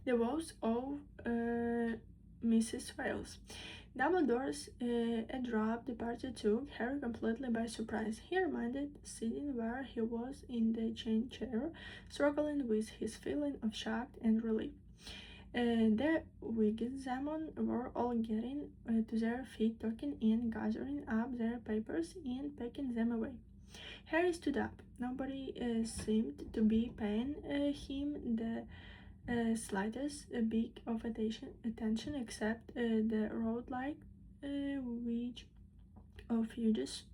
The Woes of Mrs. Wales. Dumbledore's abrupt departure took Harry completely by surprise. He remained sitting where he was in the chain chair, struggling with his feeling of shock and relief. The Wiggins-Zaman were all getting to their feet, talking and gathering up their papers and packing them away. Harry stood up. Nobody seemed to be paying him the slightest bit of attention except the road-like witch of Hughes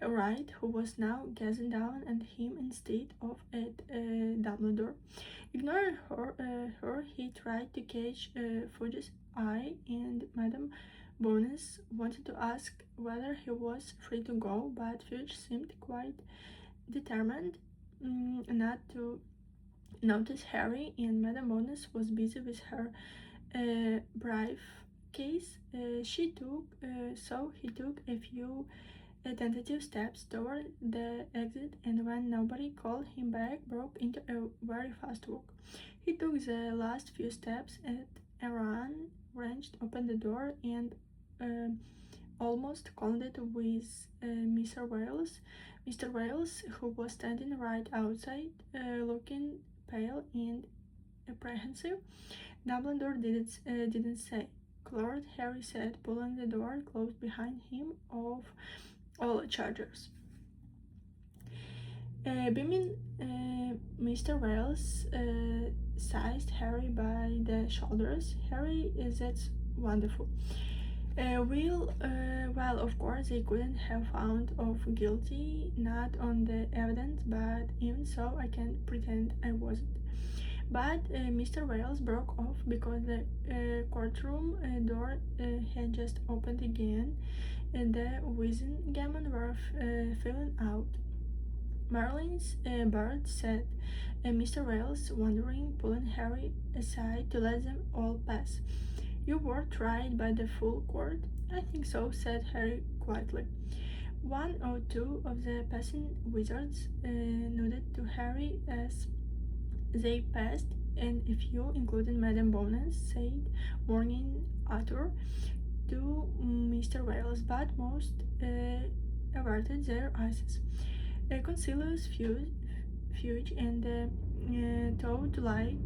Wright, who was now gazing down at him instead of at Dumbledore. Ignoring her, he tried to catch Fudge's eye, and Madame Bonus wanted to ask whether he was free to go, but Fudge seemed quite determined not to notice Harry, and Madame Bonus was busy with her briefcase. So he took a few tentative steps toward the exit, and when nobody called him back, broke into a very fast walk. He took the last few steps at a run, wrenched open the door, and almost called it with Mr. Wales, who was standing right outside, looking pale and apprehensive. Dumbledore didn't say. Lord, Harry said, pulling the door closed behind him of all chargers. Beaming, Mr. Wales seized Harry by the shoulders. Harry, that's wonderful. Well, of course, they couldn't have found of guilty, not on the evidence, but even so, I can't pretend I wasn't. But Mr. Wales broke off because the courtroom door had just opened again, and the Wiggins-Gammon were filling out. Marlin's bird said, Mr. Wales, wondering, pulling Harry aside to let them all pass. You were tried by the full court? I think so, said Harry quietly. One or two of the passing wizards nodded to Harry as they passed, and a few, including Madame Bonus, said warning Arthur to Mr. Wales, but most averted their eyes. Concilius, Fudge, and Toadlight,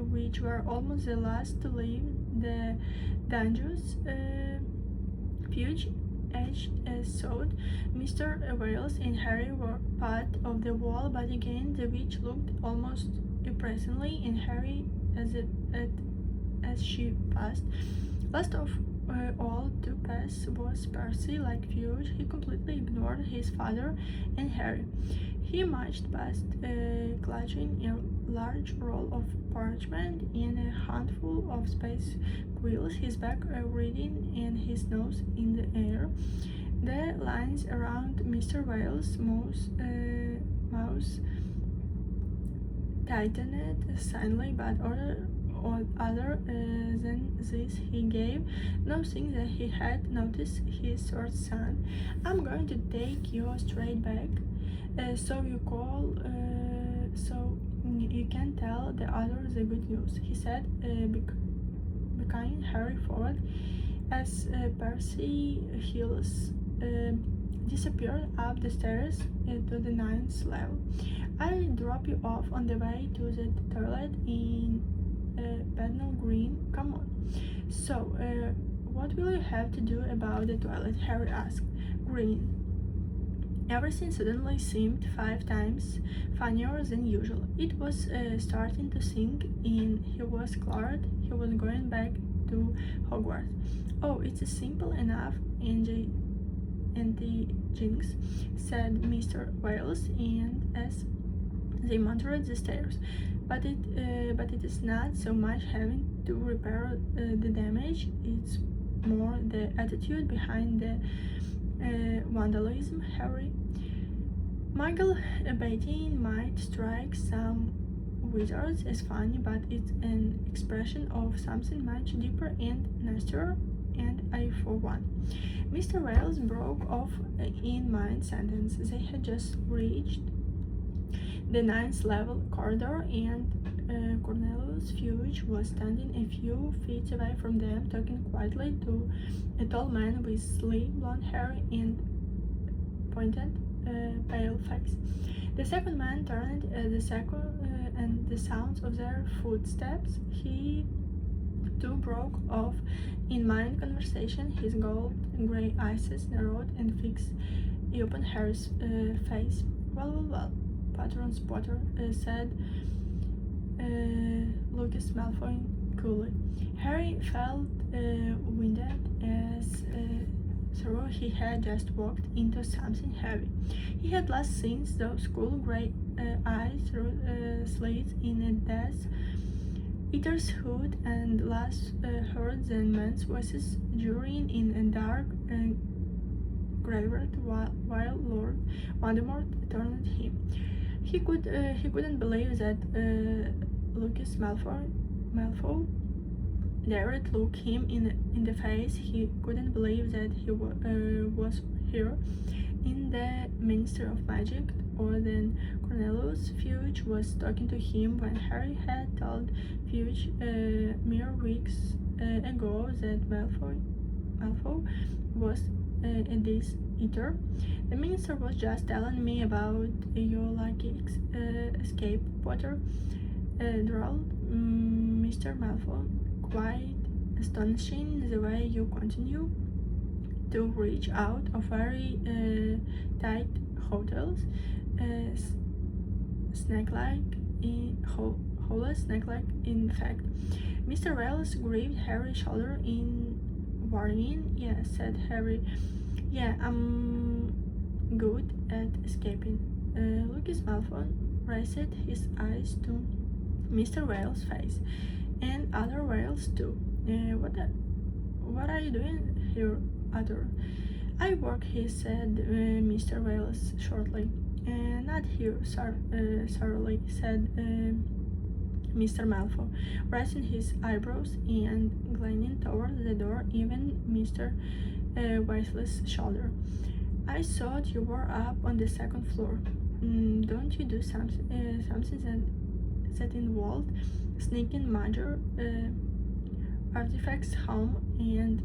which were almost the last to leave the dungeons, Fudge edged south. Mr. Wales and Harry were part of the wall, but again the witch looked almost impressively in Harry as she passed. Last of all to pass was Percy. Like Fudge, he completely ignored his father and Harry. He marched past, clutching a large roll of parchment and a handful of space quills, his back reading and his nose in the air. The lines around Mr. Wales' mouth tightened suddenly, but other than this, he gave no sign that he had noticed his third son. I'm going to take you straight back, so you can tell the others the good news, he said, beckoning Harry forward as Percy Hills disappeared up the stairs to the 9th level. I'll drop you off on the way to the toilet in Bethnal Green. Come on. So, what will you have to do about the toilet? Harry asked. Green. Everything suddenly seemed 5 times funnier than usual. It was starting to sink in. He was glad he was going back to Hogwarts. Oh, it's simple enough, Jinx, said Mr. Wales, and as they mounted the stairs. But it is not so much having to repair the damage, it's more the attitude behind the vandalism, Harry. Muggle baiting might strike some wizards as funny, but it's an expression of something much deeper and nastier, and I for one. Mr. Wales broke off in mid-sentence. They had just reached the 9th level corridor, and Cornelius Fudge Filch was standing a few feet away from them, talking quietly to a tall man with sleek blonde hair and pointed, pale face. The second man turned and the sounds of their footsteps, he too broke off in mind conversation. His gold-gray eyes narrowed and fixed upon Harry's face. Well, Patron Potter, said Lucas Malfoy coolly. Harry felt winded as though he had just walked into something heavy. He had last seen those cool grey eyes through slits in a Death Eater's hood, and last heard the men's voices during in a dark graveyard while Lord Voldemort turned him. He couldn't believe that Lucas Malfoy dared look him in the face. He couldn't believe that he was here in the Minister of Magic, or then Cornelius Fudge was talking to him when Harry had told Fudge mere weeks ago that Malfoy was a Death Eater. The Minister was just telling me about your lucky escape, Potter, drawled Mr. Malfoy. Quite astonishing the way you continue to reach out of very tight hotels, snake-like in fact. Mr. Wales gripped Harry's shoulder in warning. "Yeah," said Harry. "Yeah, I'm good at escaping." Lucas Malfoy raised his eyes to Mr. Wales' face, and other Wales too. What are you doing here, Arthur?" "I work," he said, Mr. Wales shortly. "Not here, sorry," said Mr. Malfoy, raising his eyebrows and glancing toward the door, even Mr. Weasley's shoulder. "I thought you were up on the second floor. Don't you do something that involved sneaking major artifacts home and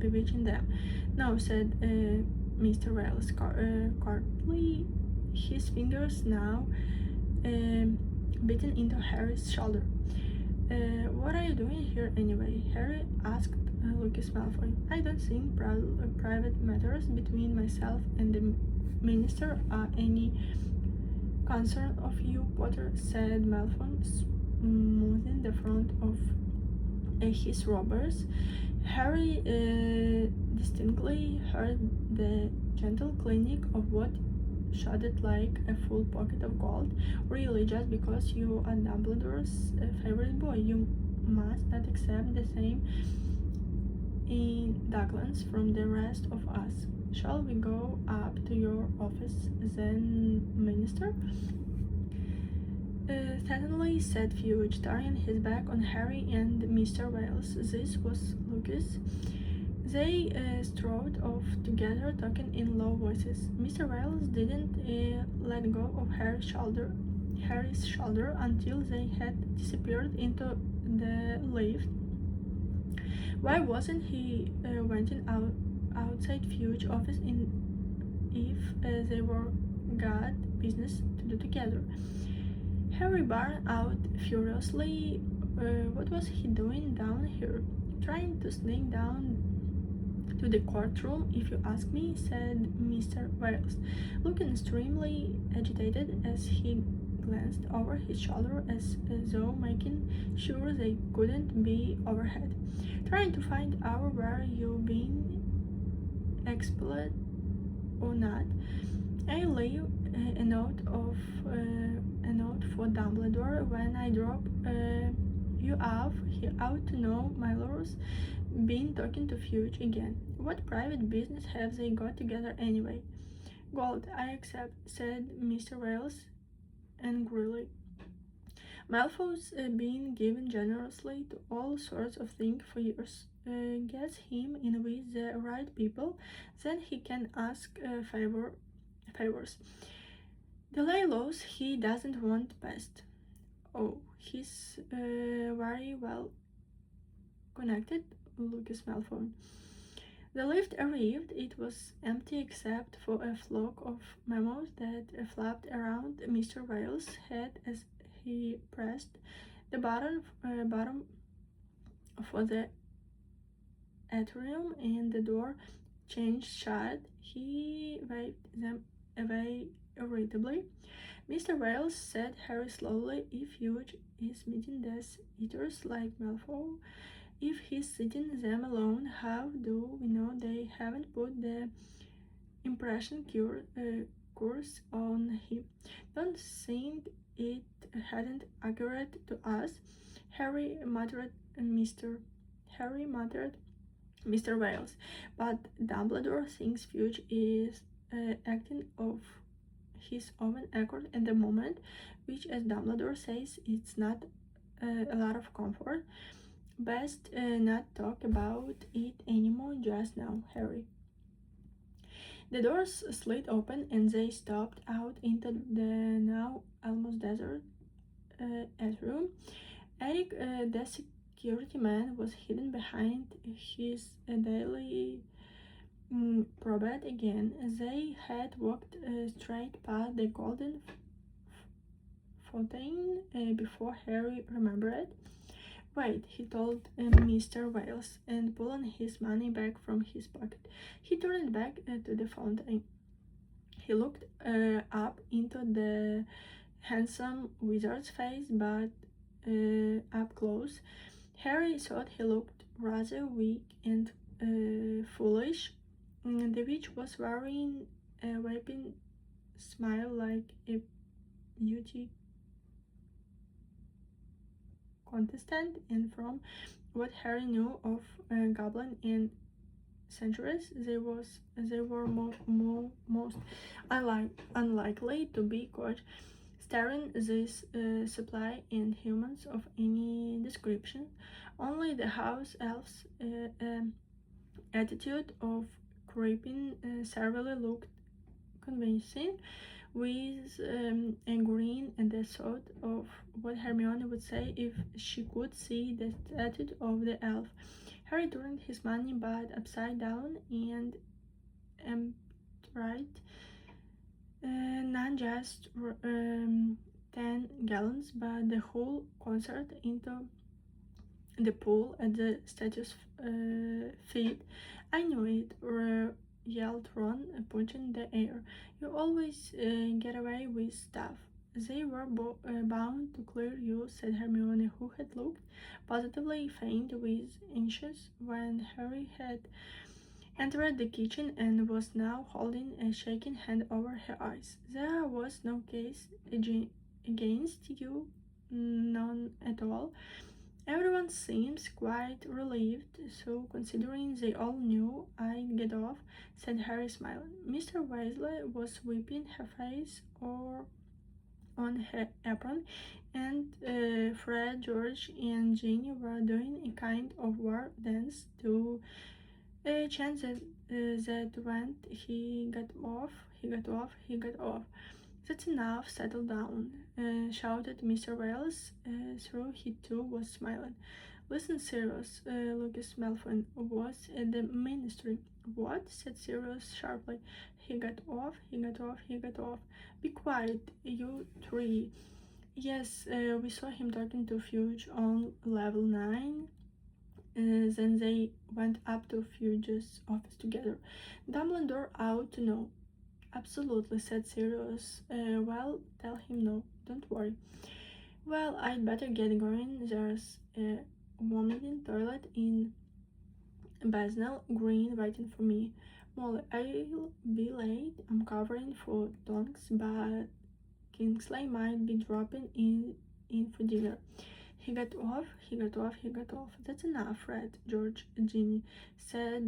bewitching them?" "No," said Mr. Wales coldly, his fingers now bitten into Harry's shoulder. What are you doing here anyway?" Harry asked Lucas Malfoy. "I don't think private matters between myself and the Minister are any concern of you, Potter," said Malfoy, smoothing the front of his rubbers. Harry distinctly heard the gentle clinking of what sounded like a full pocket of gold. "Really, just because you are Dumbledore's favorite boy, you must not accept the same indulgence from the rest of us. Shall we go up to your office then, Minister?" Certainly," said Fudge, turning his back on Harry and Mr. Wales. This was Lucas. They strode off together, talking in low voices. Mr. Wales didn't let go of Harry's shoulder until they had disappeared into the lift. Why wasn't he waiting outside Fudge's office if they were got business to do together? Harry barked out furiously. What was he doing down here? "Trying to sneak down to the courtroom, if you ask me," said Mr. Wales, looking extremely agitated as he glanced over his shoulder as though making sure they couldn't be overheard. "Trying to find out where you've been, expelled or not. I leave a note for Dumbledore when I drop you off. He ought to know my lord's been talking to Fudge again. What private business have they got together anyway?" "Gold, I accept," said Mr. Wales angrily. "Malfoy's been given generously to all sorts of things for years. Gets him in with the right people, then he can ask favors. The lay laws he doesn't want passed. Oh, he's very well connected, Lucas Malfoy. The lift arrived. It was empty except for a flock of mammals that flapped around Mr. Wales' head as he pressed the bottom for the atrium, and the door changed shut. He waved them away irritably. Mr. Wales said Harry slowly, "If Hugh is meeting Death Eaters like Malfoy, if he's sitting them alone, how do we know they haven't put the impression course on him? Don't think it hadn't accurate to us," Harry muttered Mr. Wales. "But Dumbledore thinks Fudge is acting of his own accord at the moment, which, as Dumbledore says, it's not a lot of comfort. Best not talk about it anymore just now, Harry." The doors slid open and they stepped out into the now almost desert atrium. Eric, the security man, was hidden behind his daily probate again. They had walked straight past the golden fountain before Harry remembered. "Wait," he told Mr. Wales, and pulling his money back from his pocket, he turned back to the fountain. He looked up into the handsome wizard's face, but up close, Harry thought he looked rather weak and foolish. The witch was wearing a weeping smile like a beauty contestant, and from what Harry knew of Goblin and centuries, they were most unlikely to be caught staring this supply and humans of any description. Only the house elves' attitude of creeping servilely looked convincing, with a grin and the thought of what Hermione would say if she could see the attitude of the elf. Harry turned his money but upside down and emptied not just 10 gallons but the whole concert into the pool at the statue's feet. "I knew it," yelled Ron, punching the air. "You always get away with stuff." "They were bound to clear you," said Hermione, who had looked positively faint with anxious when Harry had entered the kitchen and was now holding a shaking hand over her eyes. "There was no case against you, none at all. Everyone seems quite relieved, so considering they all knew I'd get off," said Harry, smiling. Mr. Weasley was wiping her face or on her apron, and Fred, George, and Ginny were doing a kind of war dance to a chant that went, "He got off, he got off, he got off." "That's enough, settle down," shouted Mr. Wales, though he too was smiling. "Listen, Sirius," Lucas Malfoy was at the ministry. "What?" said Sirius sharply. "He got off, he got off, he got off." "Be quiet, you three." "Yes, we saw him talking to Fudge on level 9. Then they went up to Fudge's office together. Dumbledore ought to know." "Absolutely," said Sirius. "Well, tell him no. Don't worry." "Well, I'd better get going. There's a vomiting toilet in Basnell Green waiting for me. Molly, I'll be late. I'm covering for Tonks, but Kingsley might be dropping in for dinner." "He got off, he got off, he got off." "That's enough, Fred, George, Ginny," said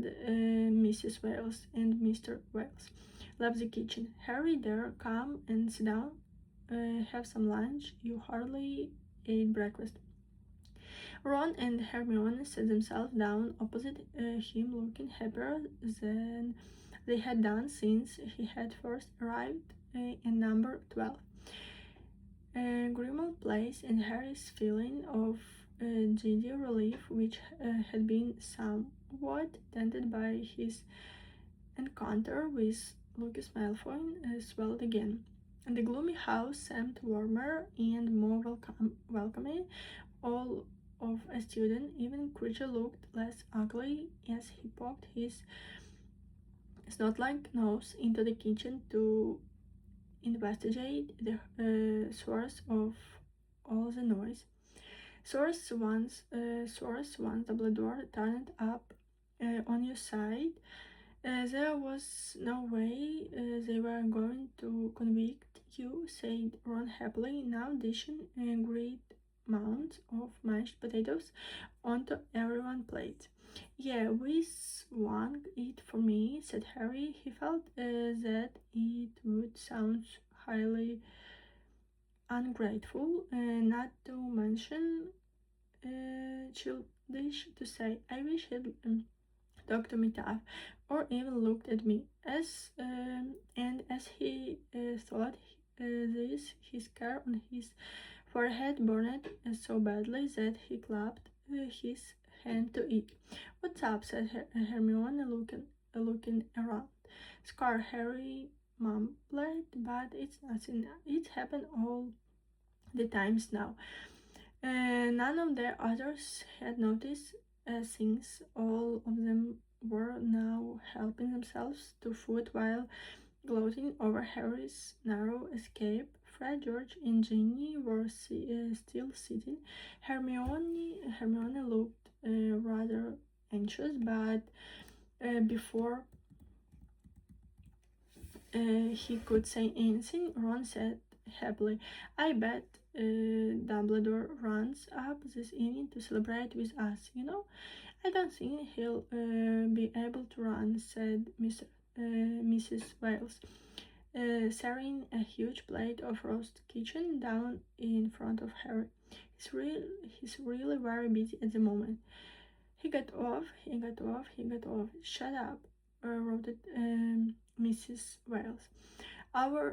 Mrs. Wales, and Mr. Wales left the kitchen. "Harry, there, come and sit down. Have some lunch. You hardly ate breakfast." Ron and Hermione sat themselves down opposite him, looking happier than they had done since he had first arrived in number 12. Grimald plays and Harry's feeling of giddy relief, which had been somewhat dented by his encounter with Lucius Malfoy, swelled again. And the gloomy house seemed warmer and more welcoming. All of a student, even Creature looked less ugly as he poked his snot-like nose into the kitchen to investigate the source of all the noise. Source once Dumbledore turned up on your side. There was no way they were going to convict you, said Ron happily, now dishing great mounds of mashed potatoes onto everyone's plate. Yeah, we swung it for me, said Harry. He felt that it would sound highly ungrateful, not to mention childish to say. I wish he'd talked to me tough, or even looked at me. And as he thought this, his scar on his forehead burned so badly that he clapped his hand to it. "What's up?" said Hermione, looking around. "Scar," Harry mumbled, "but it's nothing. It's happened all the times now." None of the others had noticed since all of them were now helping themselves to food while gloating over Harry's narrow escape. Fred, George, and Ginny were still sitting. Hermione looked rather anxious, but before he could say anything, Ron said happily, "I bet Dumbledore runs up this evening to celebrate with us, you know." "I don't think he'll be able to run," said Mrs. Wales, setting a huge plate of roast chicken down in front of Harry. He's really very busy at the moment." He got off. "Shut up," wrote Mrs. Wales. Over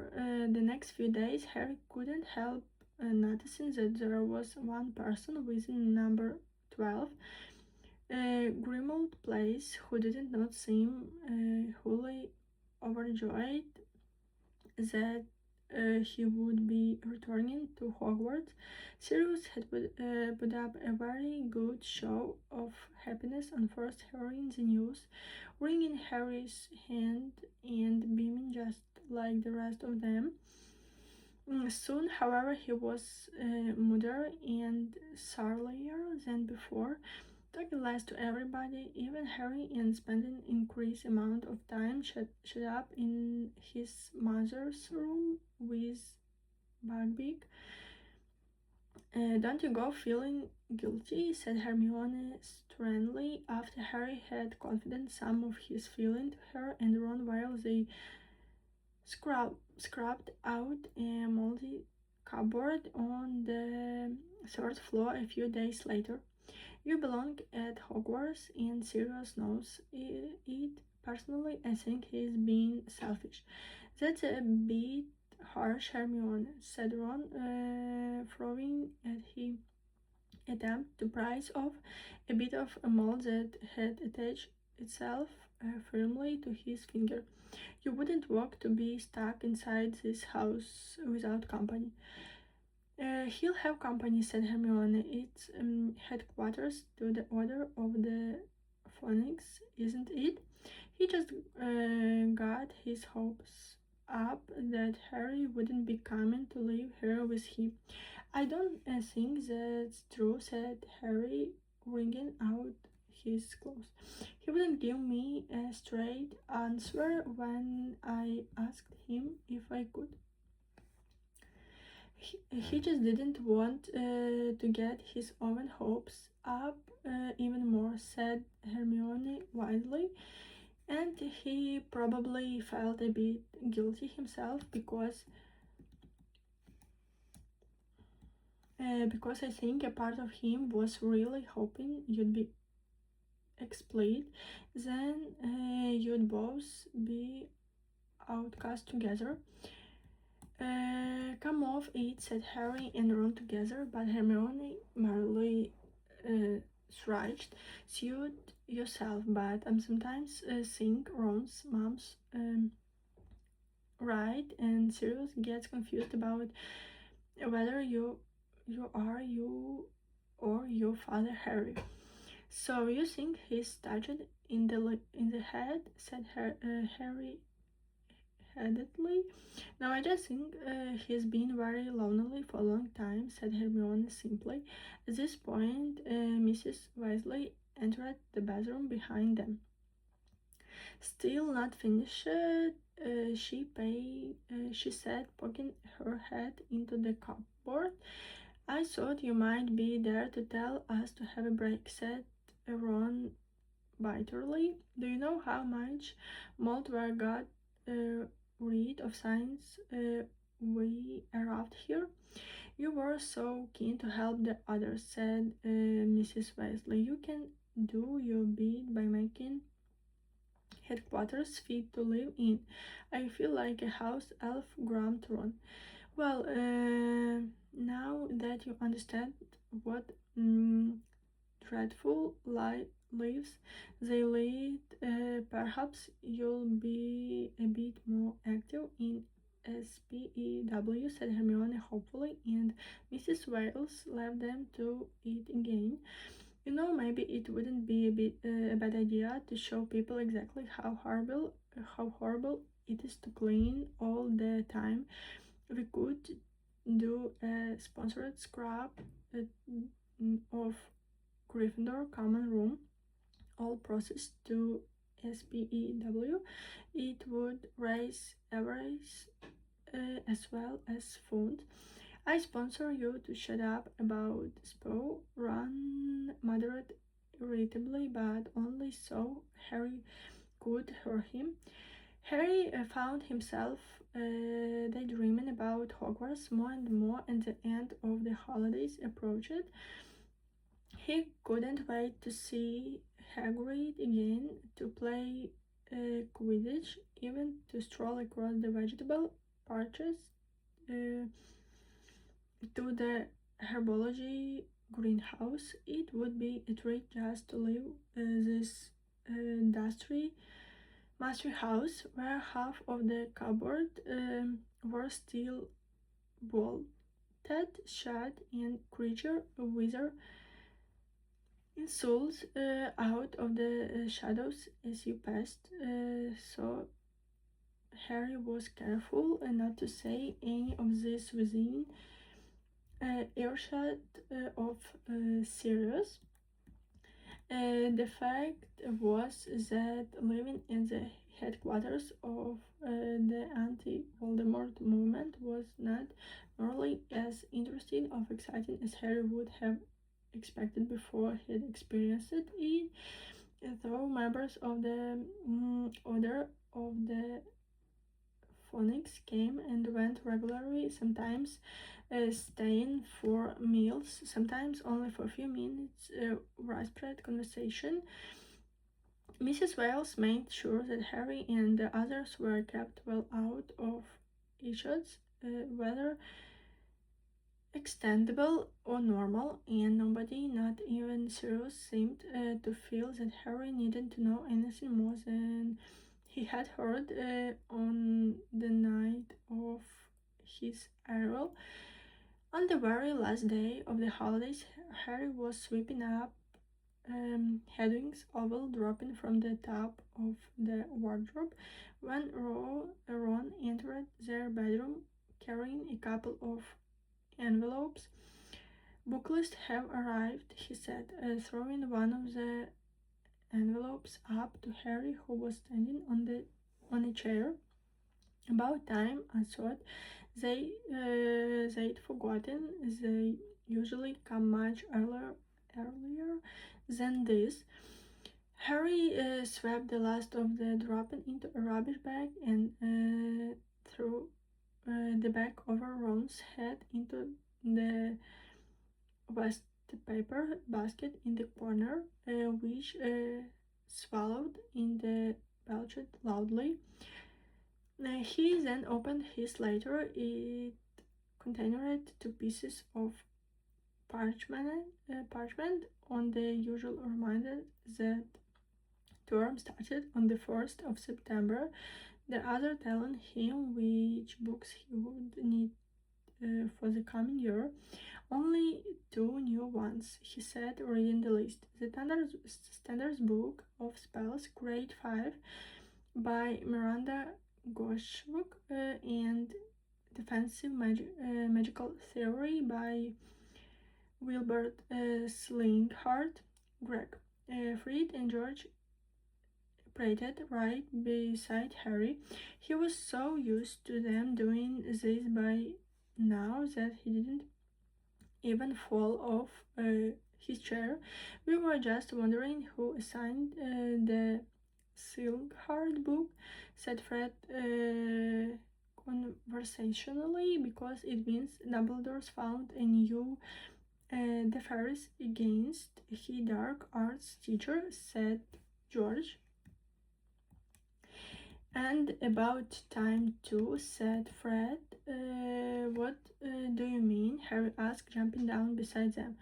the next few days, Harry couldn't help noticing that there was one person within number 12, Grimald Place, who did not seem wholly overjoyed that he would be returning to Hogwarts. Sirius had put up a very good show of happiness on first hearing the news, wringing Harry's hand and beaming just like the rest of them. Soon, however, he was moodier and surlier than before, talking less to everybody, even Harry, and spending increased amount of time shut up in his mother's room with Buckbeak. "Don't you go feeling guilty," said Hermione sternly, after Harry had confided some of his feeling to her and Ron while they scrubbed out a moldy cupboard on the third floor a few days later. "You belong at Hogwarts, and Sirius knows it. Personally, I think he's being selfish." "That's a bit harsh, Hermione," said Ron, throwing at him attempt to prise off a bit of a mold that had attached itself firmly to his finger. "You wouldn't want to be stuck inside this house without company." He'll have company," said Hermione. "It's headquarters to the Order of the Phoenix, isn't it?" He just got his hopes up that Harry wouldn't be coming to live here with him. "I don't think that's true," said Harry, wringing out his clothes. "He wouldn't give me a straight answer when I asked him if I could. He just didn't want to get his own hopes up even more," said Hermione wisely. "And he probably felt a bit guilty himself because I think a part of him was really hoping you'd be expelled, then you'd both be outcast together." Come off it, said Harry and Ron together, but Hermione merely shrugged. Suit yourself, but I'm sometimes think Ron's mom's right, and Sirius gets confused about whether you are you or your father Harry. So you think he's touched in the head? Said Harry headedly. No, I just think he's been very lonely for a long time, said Hermione simply. At this point, Mrs. Weasley entered the bathroom behind them. Still not finished, she said, poking her head into the cupboard. I thought you might be there to tell us to have a break, said Ron bitterly. Do you know how much Moldware got rid of since we arrived here? You were so keen to help the others, said Mrs. Weasley. You can do your bit by making headquarters fit to live in. I feel like a house elf, grumped Ron. Well, now that you understand what dreadful lives they lead, perhaps you'll be a bit more active in SPEW, said Hermione hopefully, and Mrs. Wales left them to it again. You know, maybe it wouldn't be a bad idea to show people exactly how horrible it is to clean all the time. We could do a sponsored scrub of Gryffindor common room, all processed to SPEW. It would raise awareness as well as fund. I sponsor you to shut up about SPO. Ron muttered irritably, but only so Harry could hear him. Harry found himself daydreaming about Hogwarts more and more as the end of the holidays approached. He couldn't wait to see Hagrid again, to play Quidditch, even to stroll across the vegetable patches to the herbology greenhouse. It would be a treat just to leave this dusty, mastery house where half of the cupboard were still bolted shut and creature wither insults out of the shadows as you passed. So Harry was careful not to say any of this within earshot of Sirius. The fact was that living in the headquarters of the anti-Voldemort movement was not nearly as interesting or exciting as Harry would have expected before he'd experienced it. Though members of the Order of the Phoenix came and went regularly, sometimes staying for meals, sometimes only for a few minutes, widespread conversation. Mrs. Wales made sure that Harry and the others were kept well out of each other's, whether extendable or normal, and nobody, not even Sirius, seemed to feel that Harry needed to know anything more than he had heard on the night of his arrival. On the very last day of the holidays, Harry was sweeping up Hedwig's oval, dropping from the top of the wardrobe, when Ron entered their bedroom carrying a couple of envelopes. Booklist have arrived, he said, throwing one of the envelopes up to Harry, who was standing on a chair. About time, I thought. They'd forgotten. They usually come much earlier than this. Harry swept the last of the dropping into a rubbish bag and threw the bag over Ron's head into the waste paper basket in the corner, which swallowed in the belched loudly. He then opened his letter. It contained two pieces of parchment on the usual reminder that term started on the 1st of September, the other telling him which books he would need for the coming year. Only two new ones, he said, reading the list. The standards book of spells, grade 5, by Miranda Goshwook, and Defensive Magical Theory by Wilbert Slinghart Gregg. Fred and George paraded right beside Harry. He was so used to them doing this by now that he didn't even fall off his chair. We were just wondering who assigned the Silkhard book, said Fred conversationally, because it means Dumbledore's found a new defense against his dark arts teacher, said George. And about time too, said Fred. What do you mean? Harry asked, jumping down beside them.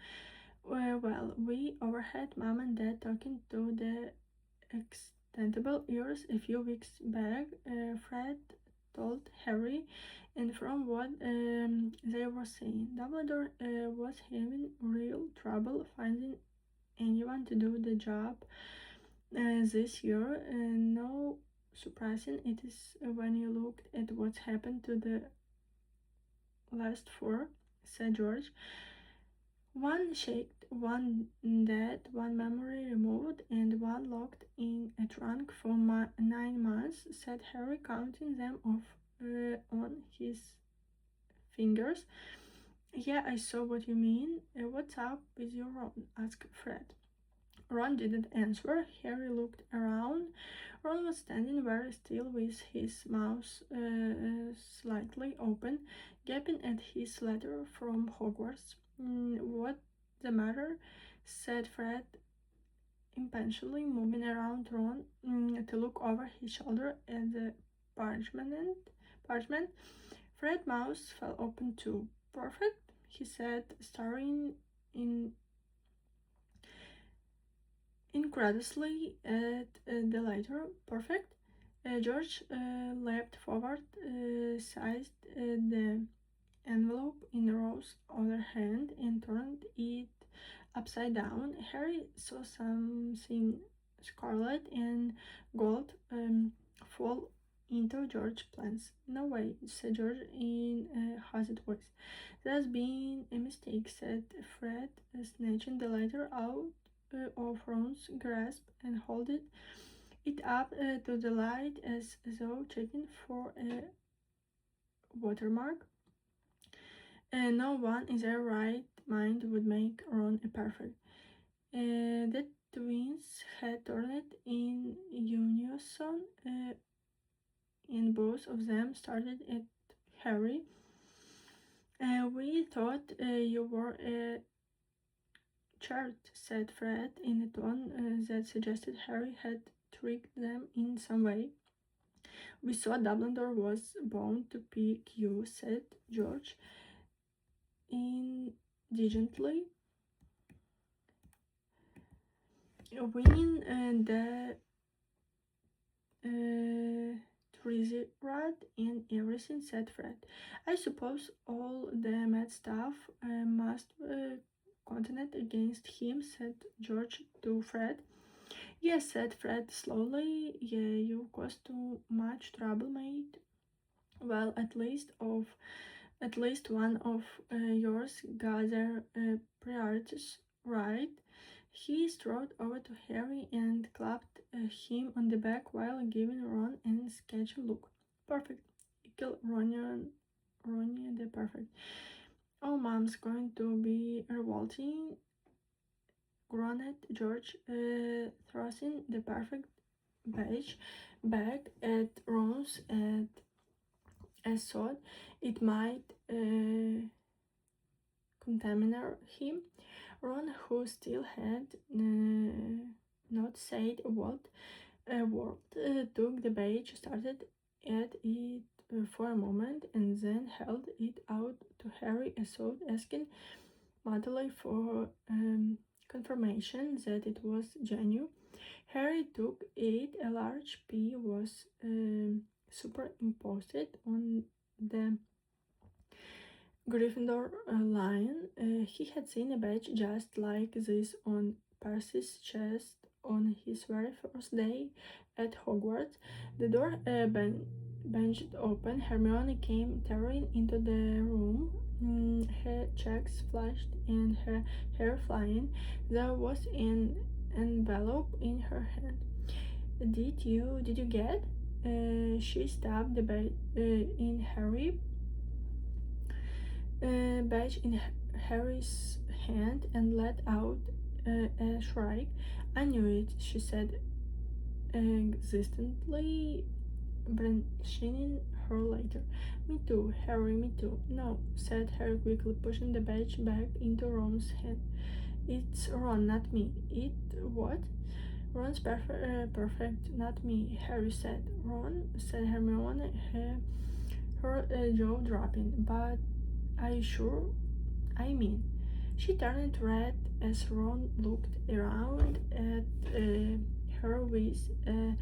Well, we overheard Mom and Dad talking to the extendable ears a few weeks back, Fred told Harry, and from what they were saying, Dumbledore was having real trouble finding anyone to do the job this year. No surprising it is when you looked at what's happened to the last four, said George. One shaked, one dead, one memory removed, and one locked in a trunk for 9 months, said Harry, counting them off on his fingers. Yeah, I saw what you mean. What's up with you, Ron? Asked Fred. Ron didn't answer. Harry looked around. Ron was standing very still with his mouth slightly open, gaping at his letter from Hogwarts. What's the matter? Said Fred, impatiently moving around Ron to look over his shoulder at the parchment. Fred's mouth fell open too. Perfect, he said, staring incredulously at the letter. Perfect. George leapt forward, seized the envelope in Rose's other hand, and turned it upside down. Harry saw something scarlet and gold fall into George's plans. No way, said George in a haunted voice. There's been a mistake, said Fred, snatching the letter out of Ron's grasp and holding it up to the light as though checking for a watermark. No one in their right mind would make Ron a perfect. The twins had turned in unison, and both of them started at Harry. We thought you were a chart, said Fred, in a tone that suggested Harry had tricked them in some way. We thought Dumbledore was bound to pick you, said George indigently. Winning the Triceratops and everything, said Fred. I suppose all the mad stuff must contend against him, said George to Fred. Yes, said Fred slowly. Yeah, you caused too much trouble, mate. Well, at least one of yours got their priorities right. He strode over to Harry and clapped him on the back while giving Ron a sketchy look. Perfect. Kill Ronja the perfect. Oh, Mom's going to be revolting, groaned George, thrusting the perfect badge back at Ron's as thought it might contaminate him. Ron, who still had not said a word, took the badge, started at it for a moment and then held it out to Harry as though asking mildly for confirmation that it was genuine. Harry took it. A large P was superimposed on the Gryffindor lion. He had seen a badge just like this on Percy's chest on his very first day at Hogwarts. The door benched open. Hermione came tearing into the room, her checks flashed and her hair flying. There was an envelope in her hand. Did you get? She stabbed the badge in Harry's hand and let out a shriek. I knew it, she said existently, branching her later. Me too, Harry, me too. No, said Harry quickly, pushing the badge back into Ron's hand. It's Ron, not me. It what? Ron's perfect, not me, Harry said. Ron, said Hermione, her jaw dropping. But are you sure? I mean, she turned red as Ron looked around at her with a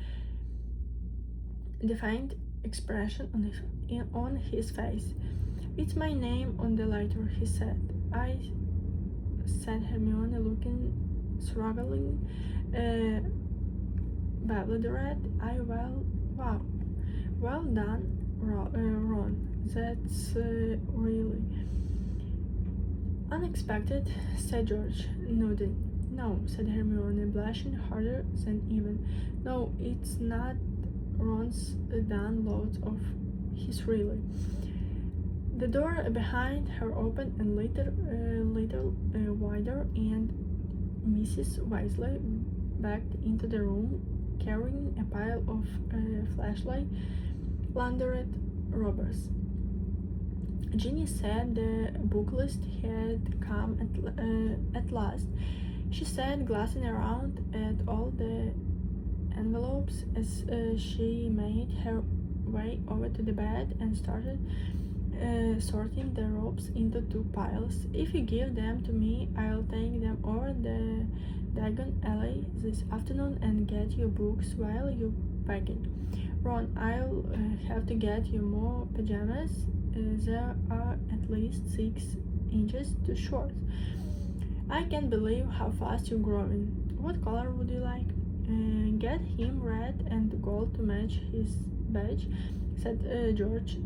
defiant expression on his face. It's my name on the letter, he said. I said Hermione, looking struggling, bewildered. Wow. Well done, Ron. That's really unexpected, said George, nodding. No, said Hermione, blushing harder than even. No, it's not. Ron's done loads of his really. The door behind her opened a little wider, and Mrs. Weasley backed into the room, carrying a pile of flashlight laundered robbers. Ginny said the book list had come at last. She said, glancing around at all the envelopes as she made her way over to the bed and started sorting the ropes into two piles. If you give them to me, I'll take them over the Diagon Alley this afternoon and get you books while you pack it. Ron, I'll have to get you more pajamas. They are at least 6 inches too short. I can't believe how fast you're growing. What color would you like? Get him red and gold to match his badge, said George,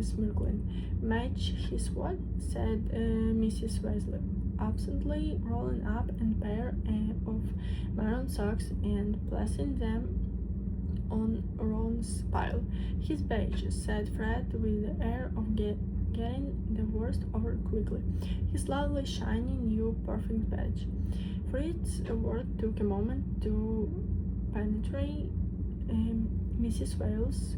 smirkling. Match his what? Said Mrs. Weasley, absently rolling up a pair of maroon socks and placing them on Ron's pile. His badge, said Fred with the air of getting the worst over quickly. His lovely, shiny, new, perfect badge. Fred's word took a moment to penetrate Mrs. Wales'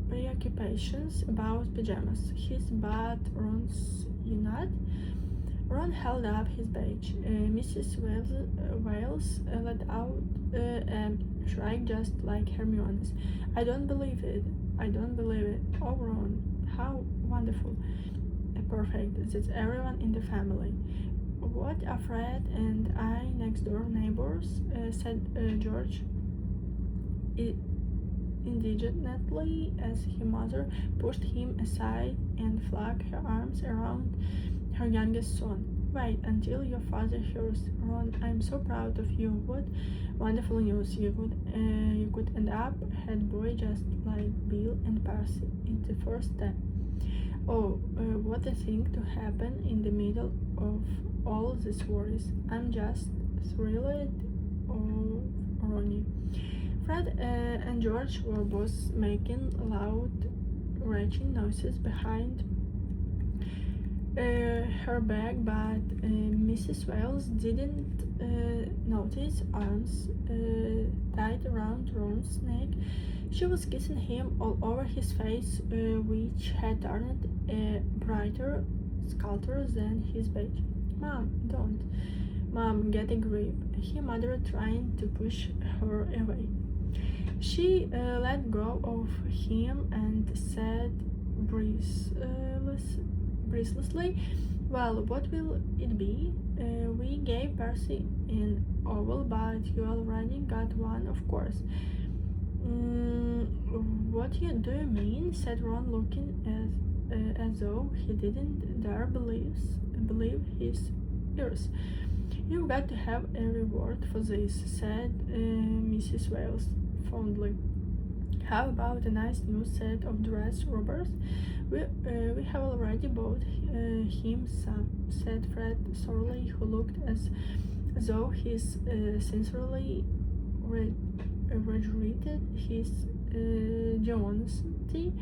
preoccupations about pajamas. His but Ron's, you not? Ron held up his badge. Mrs. Wales let out a shriek just like Hermione's. I don't believe it. Oh, Ron, how wonderful. Perfect. That's everyone in the family. What are Fred and I next door neighbors? Said George indignantly as his mother pushed him aside and flung her arms around her youngest son. Wait until your father hears. Ron, I'm so proud of you. What wonderful news. You could end up head boy just like Bill and Percy. It's the first step. Oh, what a thing to happen in the middle of all these worries. I'm just thrilled. Oh, Ronnie. Fred and George were both making loud, retching noises behind her back, but Mrs. Wales didn't notice arms tied around Ron's neck. She was kissing him all over his face, which had turned a brighter sculptor than his badge. Mom, don't. Mom, get a grip, he muttered, trying to push her away. She let go of him and said breathlessly, "Well, what will it be? We gave Percy an oval, but you already got one, of course." What do you mean?" said Ron, looking as though he didn't dare believe his ears. "You've got to have a reward for this," said Mrs. Wales fondly. "How about a nice new set of dress rubbers? We have already bought him some," said Fred Sorley, who looked as though he sincerely regretted his dishonesty.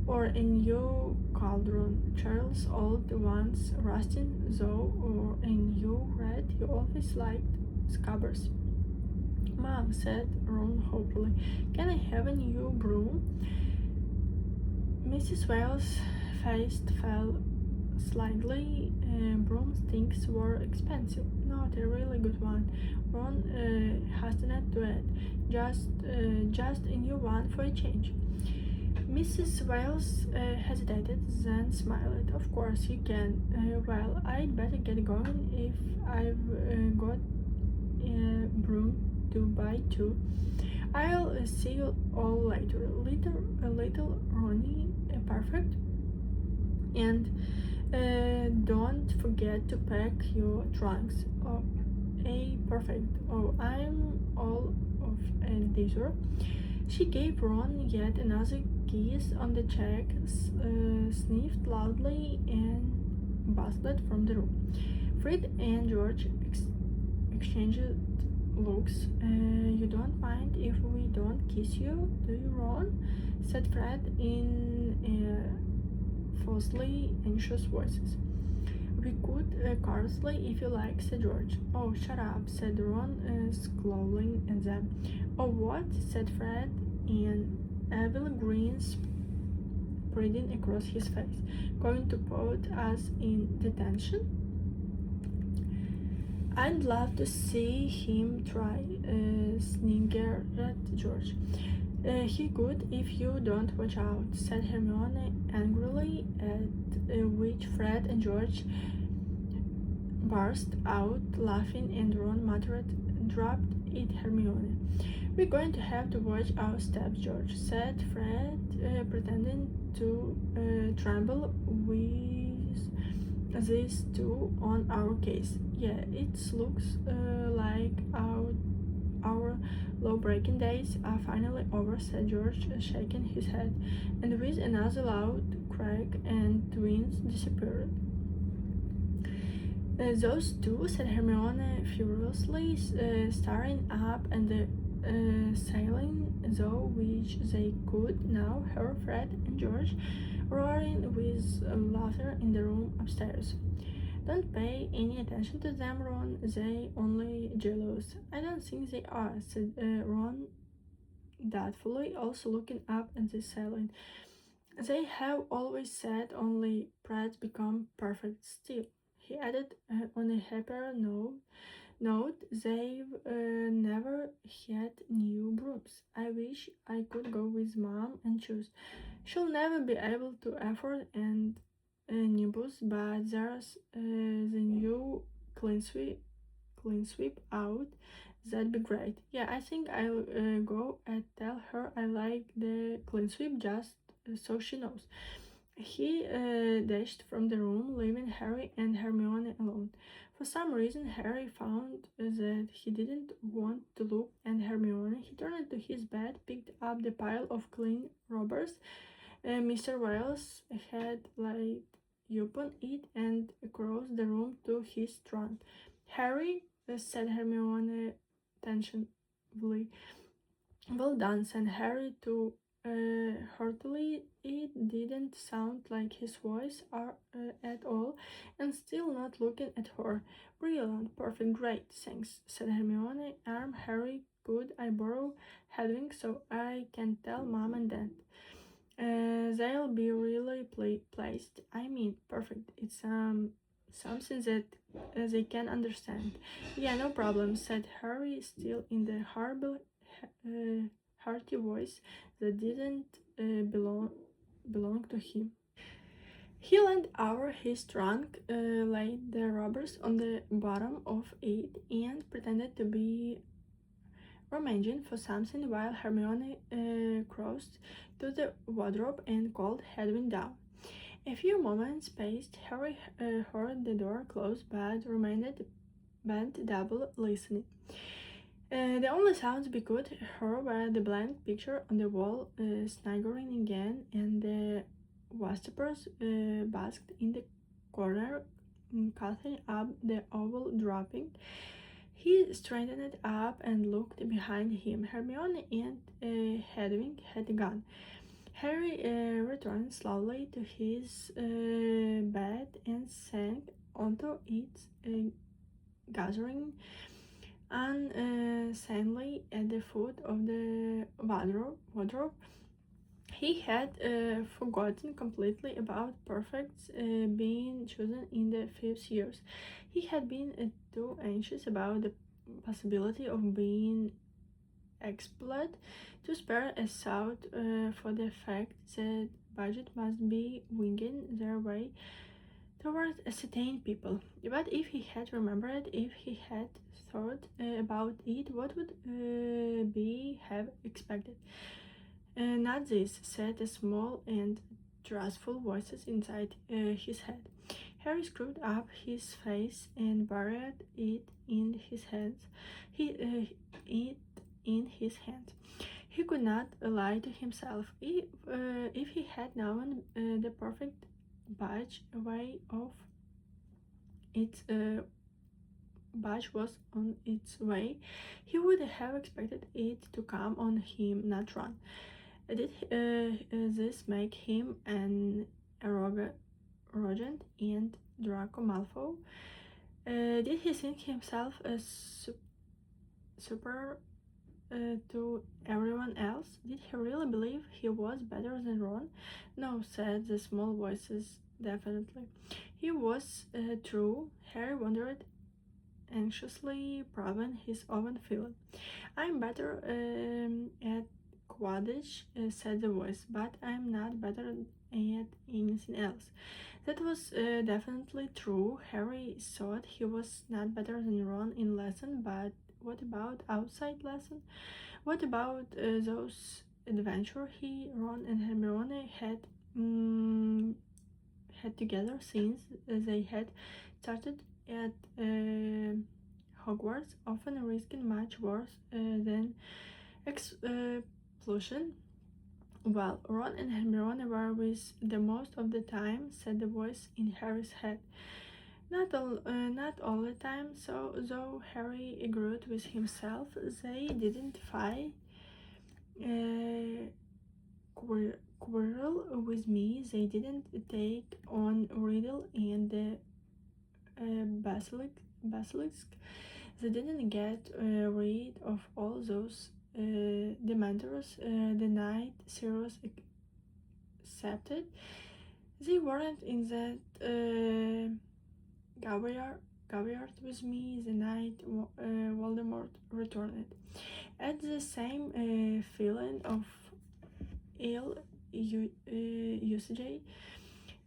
"Or a new cauldron, Charles, old ones rusting though, or a new red. You always liked scabbards." "Mom," said Ron hopefully, "can I have a new broom?" Mrs. Wales' face fell slightly. Broomsticks were expensive. "Not a really good one," Ron hastened to add. Just a new one for a change." Mrs. Wales hesitated, then smiled. "Of course you can. Well, I'd better get going if I've got a broom to buy too. I'll see you all later. Little Ronnie, perfect. And don't forget to pack your trunks." "Oh, perfect. Oh, I'm all of a disorder." She gave Ron yet another kiss on the cheek, sniffed loudly, and bustled from the room. Fred and George exchanged looks. "You don't mind if we don't kiss you, do you, Ron?" said Fred in falsely anxious voices. "We could carelessly if you like," said George. "Oh, shut up," said Ron, scowling at them. "Oh, what?" said Fred, an evil grin spreading across his face. "Going to put us in detention?" "I'd love to see him try," sniggered George. "He could if you don't watch out," said Hermione angrily, at which Fred and George burst out laughing, and Ron muttered, "Dropped it, Hermione." "We're going to have to watch our steps, George," said Fred, pretending to tremble with these two on our case. "Yeah, it looks like our law-breaking days are finally over," said George, shaking his head, and with another loud crack, and twins disappeared. "Those two," said Hermione furiously, staring up at the ceiling, though which they could now hear Fred and George roaring with laughter in the room upstairs. "Don't pay any attention to them, Ron. They only jealous." "I don't think they are," said Ron doubtfully, also looking up at the ceiling. "They have always said only brats become perfect. Still," he added on a happier note, "they've never had new brooms. I wish I could go with Mom and choose. She'll never be able to afford an nimbus, but there's the new clean sweep out. That'd be great. Yeah, I think I'll go and tell her I like the clean sweep just so she knows." He dashed from the room, leaving Harry and Hermione alone. For some reason, Harry found that he didn't want to look at Hermione. He turned to his bed, picked up the pile of clean rubbers Mr. Wales had laid upon it, and across the room to his trunk. "Harry," said Hermione tentatively. "Well done," said Harry too heartily. It didn't sound like his voice at all, and still not looking at her. "Brilliant, perfect, great, thanks," said Hermione. Harry, could I borrow Hedwig so I can tell Mom and Dad? They'll be really pleased. I mean, perfect. It's something that they can understand." "Yeah, no problem," said Harry, still in the horrible hearty voice that didn't belong to him. He leaned over his trunk, laid the rubbers on the bottom of it, and pretended to be rummaging for something while Hermione crossed to the wardrobe and called Hedwig down. A few moments passed. Harry heard the door close but remained bent double, listening. The only sounds we could hear were the blank picture on the wall sniggering again, and the worshippers basked in the corner, coughing up the oval dropping. He straightened up and looked behind him. Hermione and Hedwig had gone. Harry returned slowly to his bed and sank onto it, gathering unsanely at the foot of the wardrobe. He had forgotten completely about perfects being chosen in the 5th years. He had been too anxious about the possibility of being expelled to spare a thought for the fact that budget must be winging their way toward certain people. But if he had remembered, if he had thought about it, what would be have expected? Not this, said a small and trustful voices inside his head. Harry screwed up his face and buried it in his hands. It in his hands. He could not lie to himself. If he had known the perfect badge way of its badge was on its way, he would have expected it to come on him, not run. Did this make him an arrogant and Draco Malfoy? Did he think himself a super to everyone else? Did he really believe he was better than Ron? No, said the small voices, definitely. He was true. Harry wondered anxiously, probing his own feeling. I'm better at Quidditch, said the voice, but I'm not better at anything else. That was definitely true. Harry thought he was not better than Ron in lesson, but what about outside lesson? What about those adventures Ron and Hermione had together since they had started at Hogwarts, often risking much worse than explosion? Well, Ron and Hermione were with the most of the time, said the voice in Harry's head. Not all the time, so though Harry agreed with himself, they didn't fight, quarrel with me, they didn't take on Riddle and the basilisk, they didn't get rid of all those Dementors the night Sirius accepted. They weren't in that graveyard with me the night Voldemort returned. At the same feeling of ill usage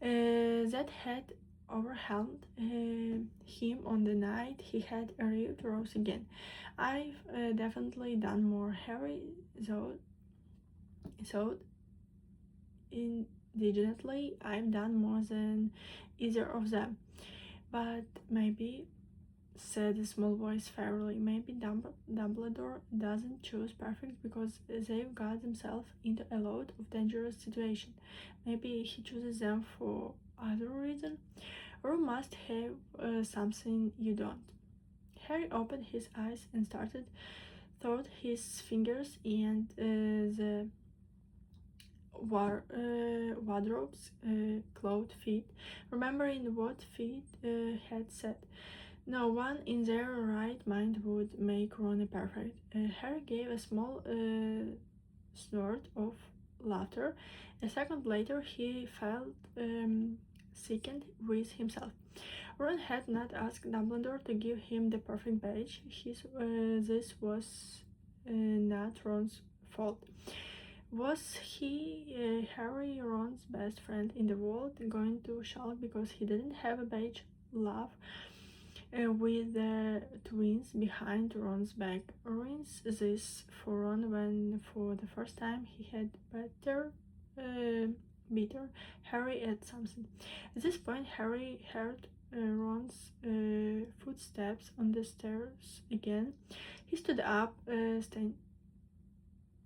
that had overwhelmed him on the night he had arrived Rose again. I've definitely done more. Harry thought indignantly. I've done more than either of them. But maybe, said a small voice fairly, maybe Dumbledore doesn't choose perfect because they've got themselves into a lot of dangerous situations. Maybe he chooses them for other reason. Or must have something you don't. Harry opened his eyes and started thought his fingers and the wardrobe's clawed feet, remembering what feet had said. No one in their right mind would make Ron perfect. Harry gave a small snort of laughter. A second later, he felt sickened with himself. Ron had not asked Dumbledore to give him the perfect badge. This was not Ron's fault. Was he, Harry, Ron's best friend in the world, going to sulk because he didn't have a beige love with the twins behind Ron's back? Ruins this for Ron when, for the first time, he had beater Harry at something. At this point, Harry heard Ron's footsteps on the stairs again. He stood up,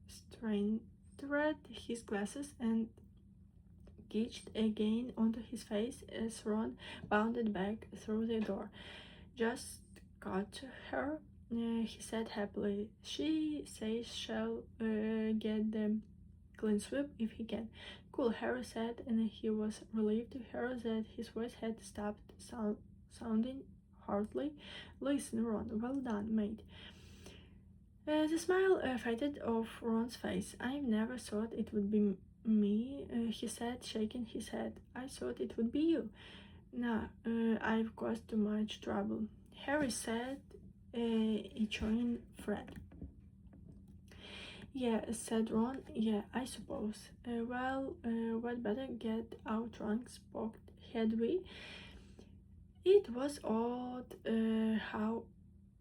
straightened his glasses, and gazed again onto his face as Ron bounded back through the door. Just got her, he said happily. She says she'll get the clean sweep if he can. Cool, Harry said, and he was relieved to hear that his voice had stopped sounding heartily. Listen, Ron, well done, mate. The smile faded off Ron's face. I never thought it would be me, he said, shaking his head. I thought it would be you. Nah, I've caused too much trouble, Harry said, echoing Fred. Yeah, said Ron. Yeah, I suppose. We'd better get our trunks packed, had we? It was odd how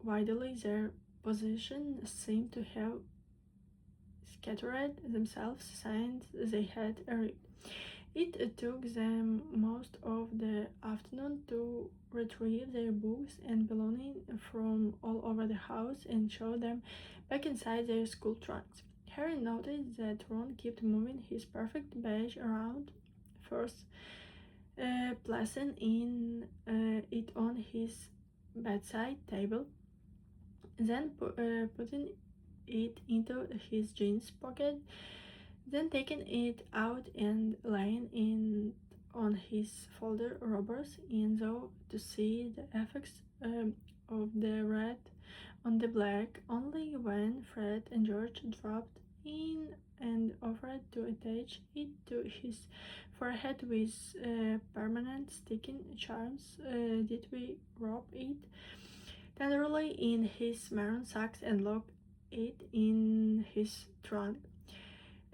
widely their positions seemed to have scattered themselves since they had arrived. It took them most of the afternoon to retrieve their books and belongings from all over the house and show them back inside their school trunks. Harry noticed that Ron kept moving his perfect beige around, first placing it on his bedside table, then putting it into his jeans pocket, then taking it out and laying it on his folded rubbers, and so to see the effects of the red on the black only when Fred and George dropped in and offered to attach it to his forehead with permanent sticking charms. Did we wrap it tenderly in his maroon socks and lock it in his trunk.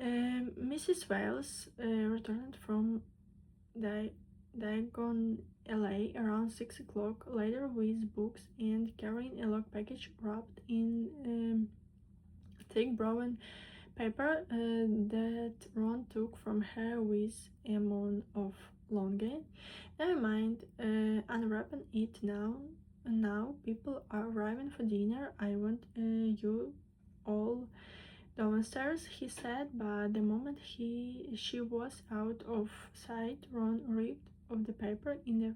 Mrs. Wales returned from Diagon LA around 6 o'clock later with books and carrying a lock package wrapped in thick brown paper that Ron took from her with a moan of longing. Never mind, unwrapping it now. Now people are arriving for dinner. I want you all downstairs, he said, but the moment she was out of sight, Ron ripped off the paper in a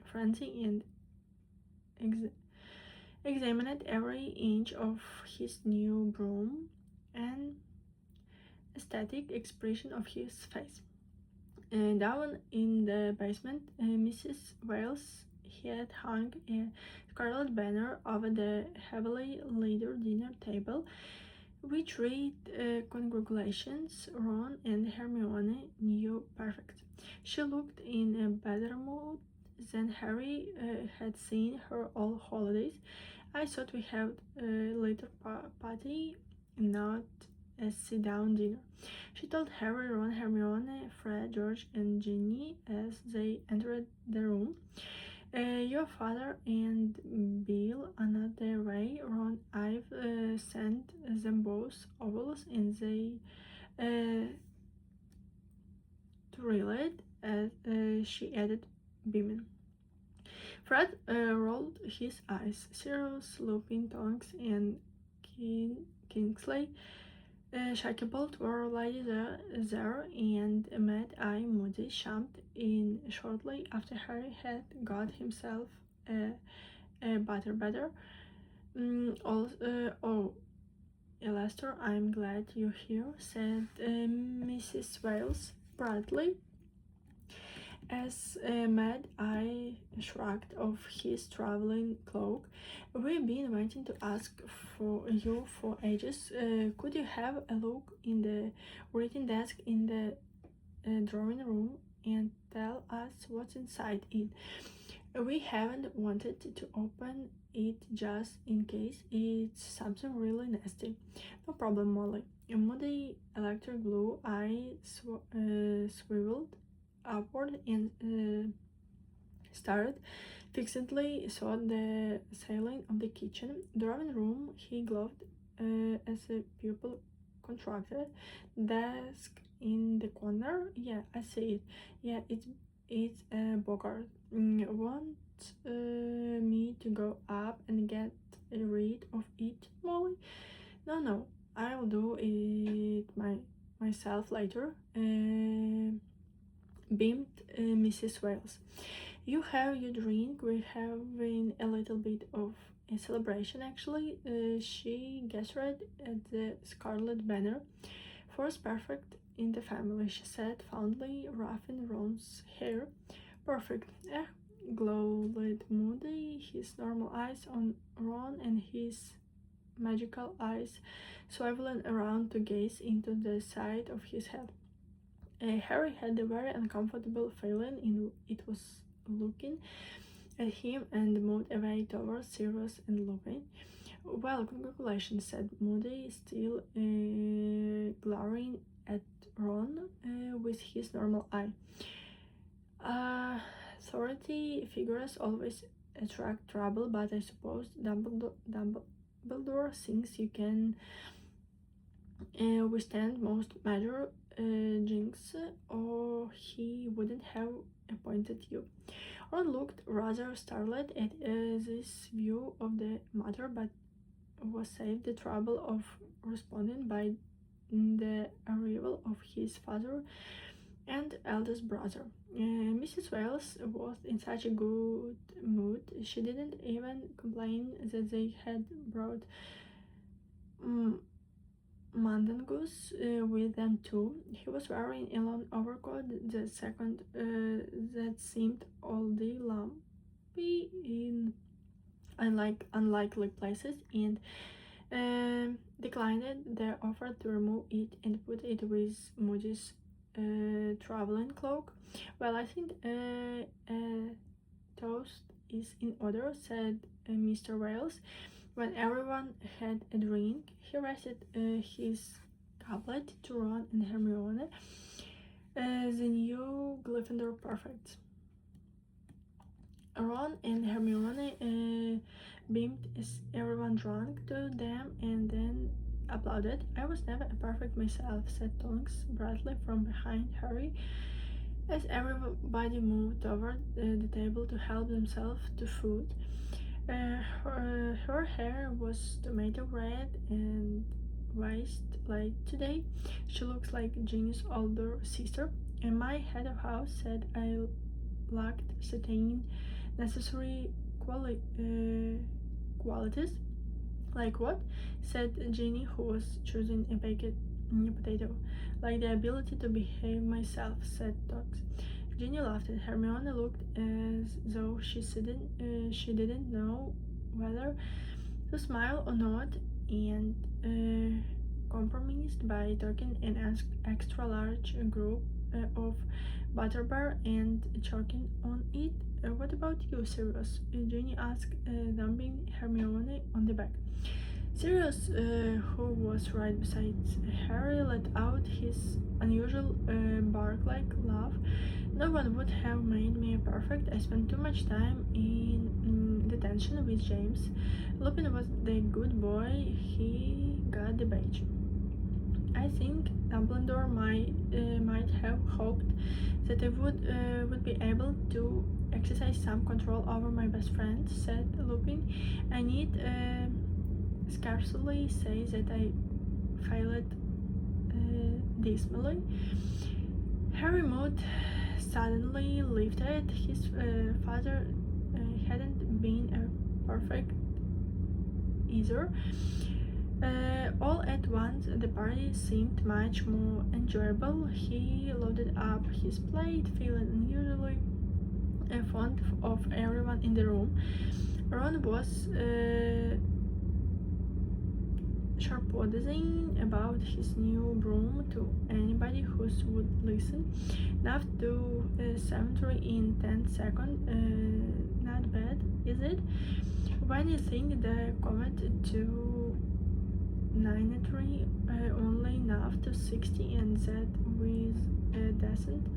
frenzy and examined every inch of his new broom and ecstatic expression of his face. Down in the basement, Mrs. Wales had hung a scarlet banner over the heavily littered dinner table, which read, "Congratulations, Ron and Hermione, new perfect." She looked in a better mood than Harry had seen her all holidays. I thought we had a little party, not a sit-down dinner, she told Harry, Ron, Hermione, Fred, George, and Ginny as they entered the room. Your father and Bill are not their way, Ron. I've sent them both ovals and they thrilled, as she added, beaming. Fred rolled his eyes. Cyrus, Lupin, Tonks, and Kingsley Shacklebolt were ladies there, and Mad-Eye Moody jumped in shortly after Harry had got himself a better. Oh, Lester, I'm glad you're here, said Mrs. Wales brightly, as Mad-Eye shrugged off his traveling cloak. We've been waiting to ask for you for ages. Could you have a look in the reading desk in the drawing room and tell us what's inside it? We haven't wanted to open it just in case it's something really nasty. No problem, Molly. A moody electric blue eye swiveled upward and stared fixedly sought the ceiling of the kitchen. Drawing room, he gloved as a pupil contracted. Desk in the corner. Yeah, I see it. Yeah, it's a Bogart. Want me to go up and get rid of it, Molly? No, I'll do it myself later. Beamed Mrs. Wales. You have your drink. We're having a little bit of a celebration, actually. She gestured at the scarlet banner. First perfect in the family, she said, fondly ruffing Ron's hair. Perfect. Glowed Moody, his normal eyes on Ron and his magical eyes swiveling around to gaze into the side of his head. Harry had a very uncomfortable feeling in it was looking at him and moved away towards Sirius and Lupin. Well, congratulations, said Moody, still glaring at Ron with his normal eye. Authority figures always attract trouble, but I suppose Dumbledore thinks you can withstand most major jinx, or he wouldn't have appointed you. Ron looked rather startled at this view of the matter, but was saved the trouble of responding by the arrival of his father and eldest brother. Mrs. Wales was in such a good mood, she didn't even complain that they had brought Mandangus with them too. He was wearing a long overcoat, the second that seemed oddly lumpy in unlikely places, and declined their offer to remove it and put it with Moody's traveling cloak. Well, I think toast is in order, said Mr. Wales. When everyone had a drink, he raised his goblet to Ron and Hermione, the new Gryffindor perfects. Ron and Hermione beamed as everyone drank to them and then applauded. I was never a perfect myself, said Tonks brightly from behind Harry, as everybody moved toward the table to help themselves to food. Her hair was tomato red and waist light today. She looks like Ginny's older sister. And my head of house said I lacked certain necessary qualities. Like what? Said Ginny, who was choosing a baked potato. Like the ability to behave myself, said Tox. Ginny laughed and Hermione looked as though she didn't know whether to smile or not, and compromised by taking an extra large group of butterbeer and choking on it. What about you, Sirius? Ginny asked, thumping Hermione on the back. Sirius, who was right beside Harry, let out his unusual bark-like laugh. No one would have made me perfect. I spent too much time in detention with James. Lupin was the good boy. He got the badge. I think Dumbledore might have hoped that I would be able to exercise some control over my best friend, said Lupin. I need scarcely say that I failed dismally. Harry mood suddenly lifted. His father hadn't been a perfect either. All at once, the party seemed much more enjoyable. He loaded up his plate, feeling unusually fond of everyone in the room. Ron was sharp-podding about his new broom to anybody who would listen. Enough to 73 in 10 seconds. that bad, is it? When you think the comet to 93 only enough to 60 and that with a decent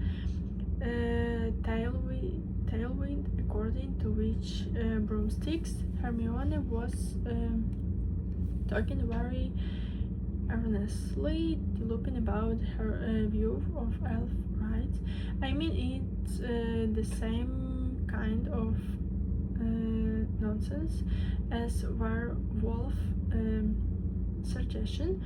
tailwind according to which broomsticks. Hermione was talking very earnestly, looping about her view of elf rights. I mean, it's the same kind of nonsense as werewolf suggestion,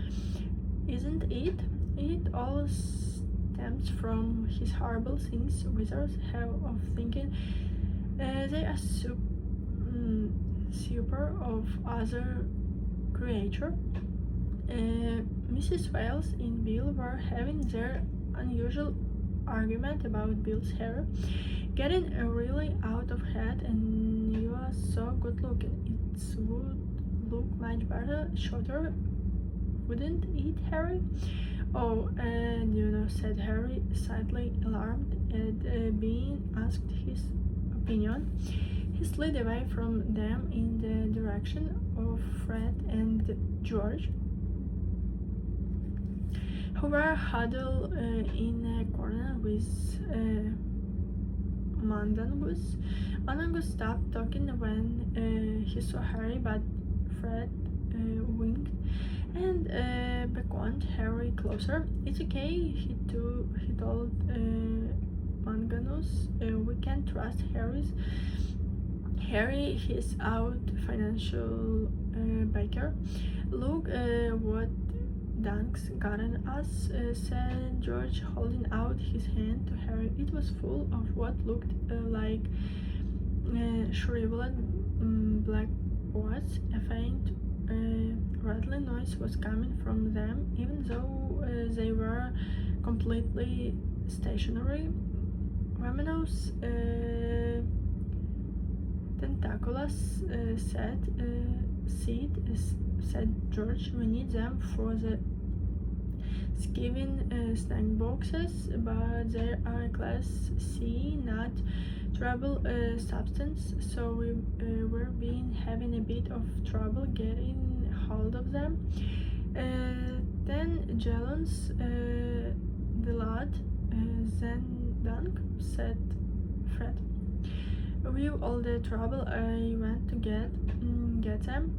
isn't it? It all stems from his horrible things wizards have of thinking they are super of other creature. Mrs. Wales and Bill were having their unusual argument about Bill's hair, getting really out of hand, and you are so good looking. It would look much better shorter, wouldn't it, Harry? Oh, and said Harry, slightly alarmed at being asked his opinion. He slid away from them in the direction of Fred and George, who were huddled in a corner with Mandangus. Mandangus stopped talking when he saw Harry, but Fred winked and beckoned Harry closer. It's okay, he told Manganus. We can trust Harry, he's out financial baker. Look what Dunk's gotten us, said George, holding out his hand to Harry. It was full of what looked like shriveled black words. A faint rattling noise was coming from them, even though they were completely stationary. Ravenous tentaculous said George. We need them for the skiving snack boxes, but they are class C, not trouble substance, so we've been having a bit of trouble getting hold of them. Then Jelons, the lad, then Dunk, said Fred. With all the trouble I went to get them,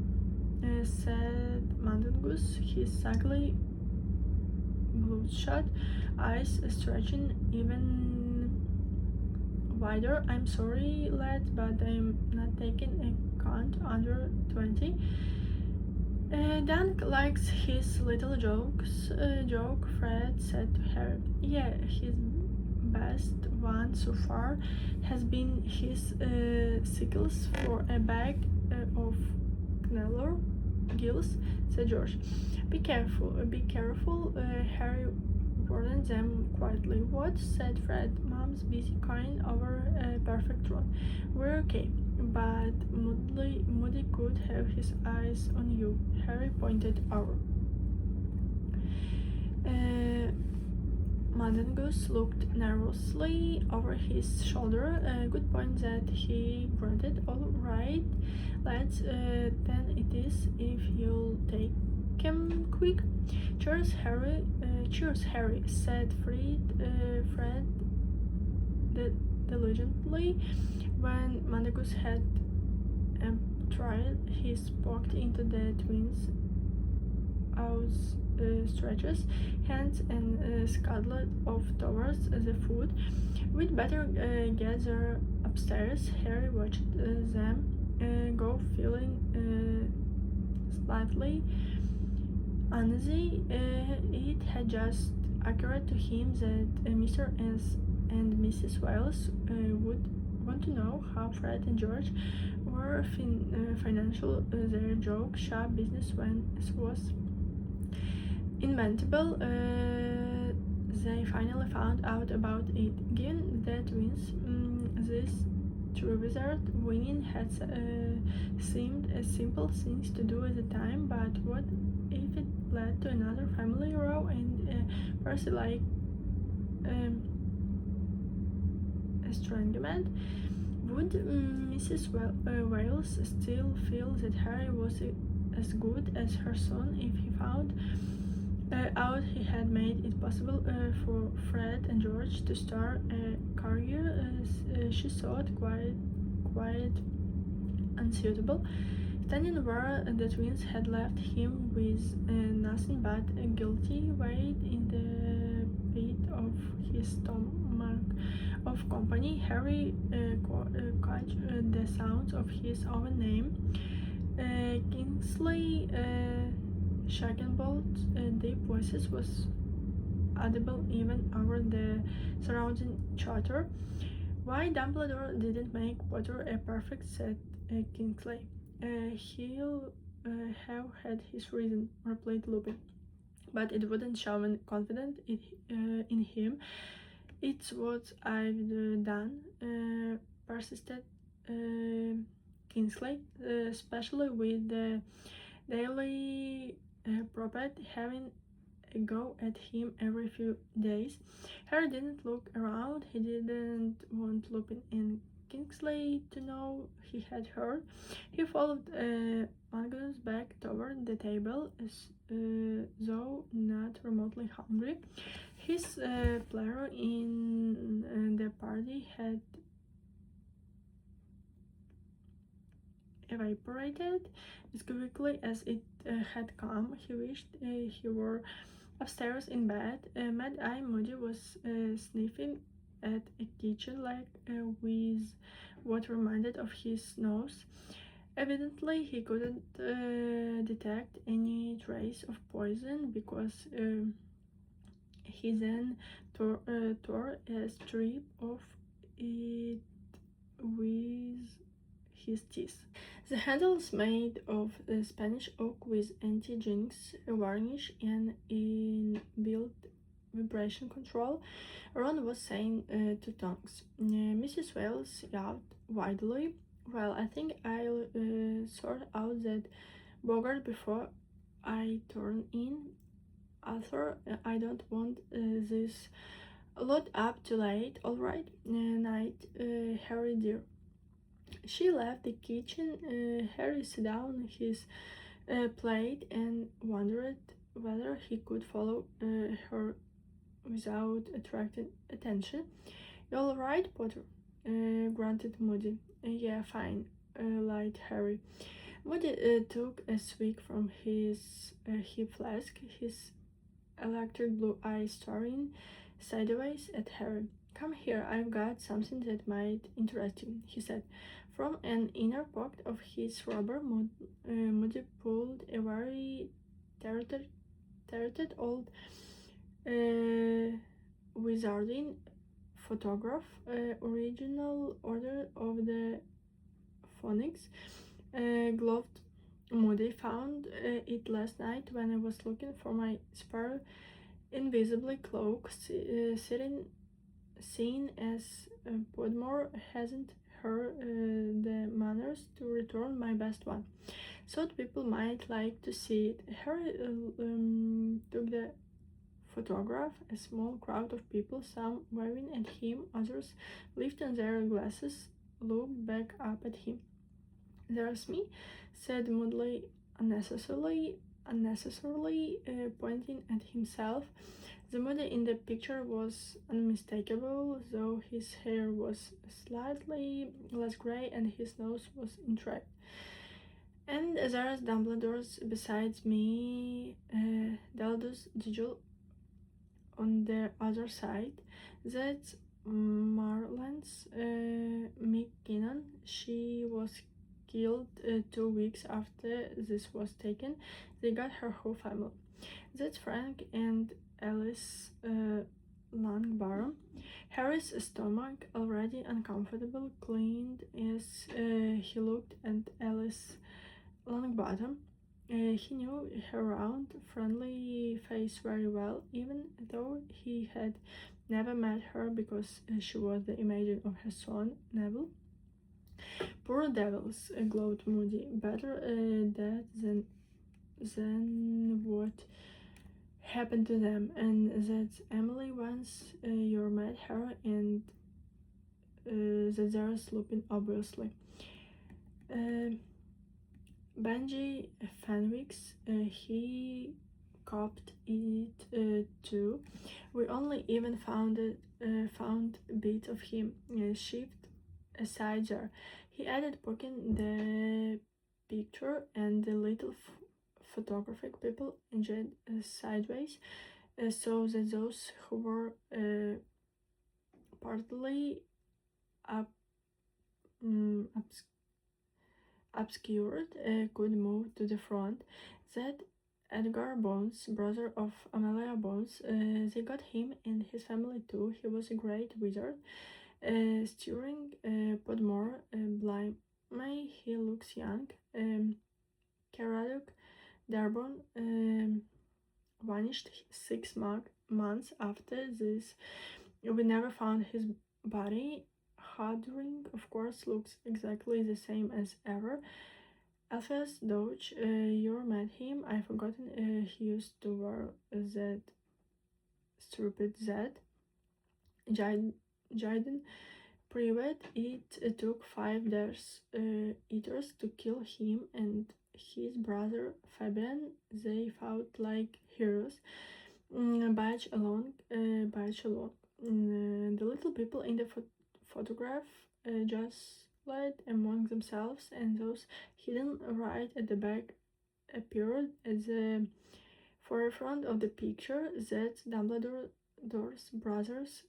said Mandangus, his ugly bloodshot eyes stretching even wider. I'm sorry, lads, but I'm not taking a count under 20. Dunk likes his little jokes. Joke, Fred said to her. Yeah, his best one so far has been his sickles for a bag of Kneller gills, said George. Be careful, Harry warned them quietly. What? Said Fred. Mom's busy crying over a perfect run. We're okay, but Moody could have his eyes on you. Harry pointed over. Mandangus looked nervously over his shoulder. Good point, that he grunted. All right, lads, then it is, if you'll take him quick. Cheers, Harry, said Fred diligently. When Mandangus had tried, he poked into the twins' outstretched hands and scuttled off towards the food. We'd better get there upstairs. Harry watched them go, feeling slightly uneasy. It had just occurred to him that Mr. and Mrs. Wales would want to know how Fred and George were financial. Their joke shop business was inventable. They finally found out about it. Given the twins, this true wizard winning had seemed a simple thing to do at the time, but what if it led to another family row and a person like estrangement? Would Mrs. Wales still feel that Harry was as good as her son if he found out he had made it possible for Fred and George to start a career she thought quite unsuitable? Standing where the twins had left him with nothing but a guilty weight in the pit of his stomach of company, Harry caught the sounds of his own name. Kingsley Shagenbolt's deep voices was audible even over the surrounding chatter. Why Dumbledore didn't make Potter a perfect, said Kingsley. He'll have had his reason, replied Lupin, but it wouldn't show me confident in him. It's what I've done, persisted Kingsley, especially with the Daily Prophet having a go at him every few days. Harry didn't look around. He didn't want Lupin and Kingsley to know he had heard. He followed Magnus back toward the table, though not remotely hungry. His player in the party had evaporated as quickly as it had come. He wished he were upstairs in bed. Mad Eye Moody was sniffing at a kitchen leg with what reminded of his nose. Evidently, he couldn't detect any trace of poison because he then tore a strip of it with his teeth. The handle is made of Spanish oak with anti-jinx varnish and inbuilt vibration control, Ron was saying to Tonks. Mrs. Wales yawned widely. Well, I think I'll sort out that Bogart before I turn in. Arthur, I don't want this lot up too late. All right, night, Harry dear. She left the kitchen. Harry set down his plate and wondered whether he could follow her without attracting attention. "You all right, Potter?" grunted Moody. "Yeah, fine," lied Harry. Moody took a swig from his hip flask, his electric blue eyes staring sideways at Harry. "Come here, I've got something that might interest you," he said. From an inner pocket of his rubber, Moody pulled a very tattered old wizarding photograph, original Order of the Phoenix. Gloved Moody found it last night when I was looking for my spare invisibly cloak, seeing as Podmore hasn't her the manners to return my best one. Thought people might like to see it. Harry took the photograph. A small crowd of people, some waving at him, others lifting their glasses, looked back up at him. "There's me," said Moodley, unnecessarily pointing at himself. The Moody in the picture was unmistakable, though his hair was slightly less grey and his nose was intact. "And there's Dumbledore's besides me, Daldus Diggle on the other side. That's Marlance McKinnon. She was killed 2 weeks after this was taken. They got her whole family. That's Frank and Alice Langbaum." Harry's stomach, already uncomfortable, cleaned as he looked at Alice Longbottom. He knew her round, friendly face very well, even though he had never met her because she was the image of her son, Neville. "Poor devils," glowed Moody. "Better that than what happened to them. And that Emily once you met her and that they're sleeping, obviously. Ivano-Frankivsk, he copped it too. We only even found a bit of him shift aside there. He added poking the picture and the little photographic people injured sideways, so that those who were partly up, obscured could move to the front. That Edgar Bones, brother of Amelia Bones, they got him and his family too. He was a great wizard. Steering Podmore, blimey, he looks young. Caradog Darbon vanished 6 months after this. We never found his body. Hardring, of course, looks exactly the same as ever. Alpheus Dodge, you met him. I've forgotten he used to wear that stupid Z. Jaden Privet, it took 5 Death Eaters to kill him and his brother Fabian. They fought like heroes. Badge along. The little people in the photograph just fled among themselves, and those hidden right at the back appeared at the forefront of the picture. That's Dumbledore's brothers,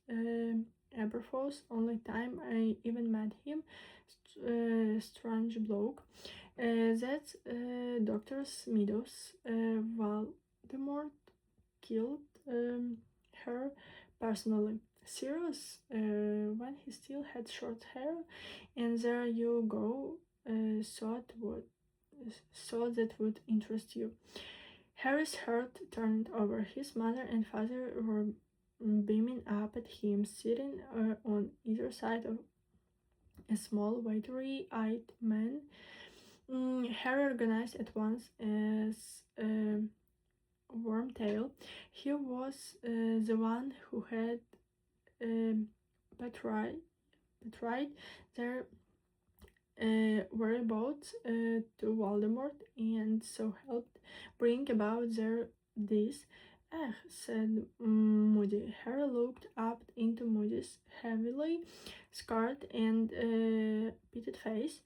Aberforth. Only time I even met him. Strange bloke. That's Dr. Meadows. Voldemort killed her personally. Serious, when he still had short hair, and there you go. Thought that would interest you. Harry's heart turned over. His mother and father were beaming up at him, sitting on either side of a small, watery-eyed man. Harry recognized at once as Wormtail. He was the one who had betrayed their whereabouts to Voldemort, and so helped bring about their death. Said Moody. Harry looked up into Moody's heavily scarred and pitted face.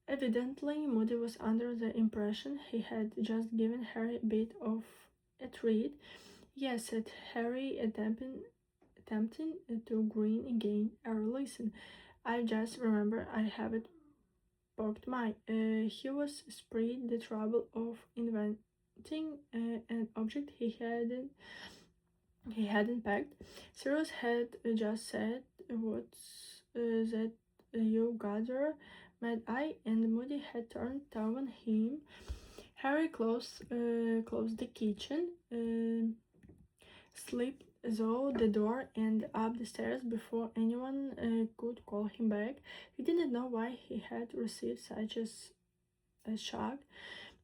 Evidently, Moody was under the impression he had just given Harry a bit of a treat. Yes, said Harry, attempting to grin again. Listen, I just remember I haven't poked my. He was spared the trouble of inventing an object he hadn't packed. Sirius had just said, "What's that you got there, Mad Eye?" and Moody had turned toward him. Harry closed the kitchen, slipped through the door and up the stairs before anyone could call him back. He didn't know why he had received such a shock.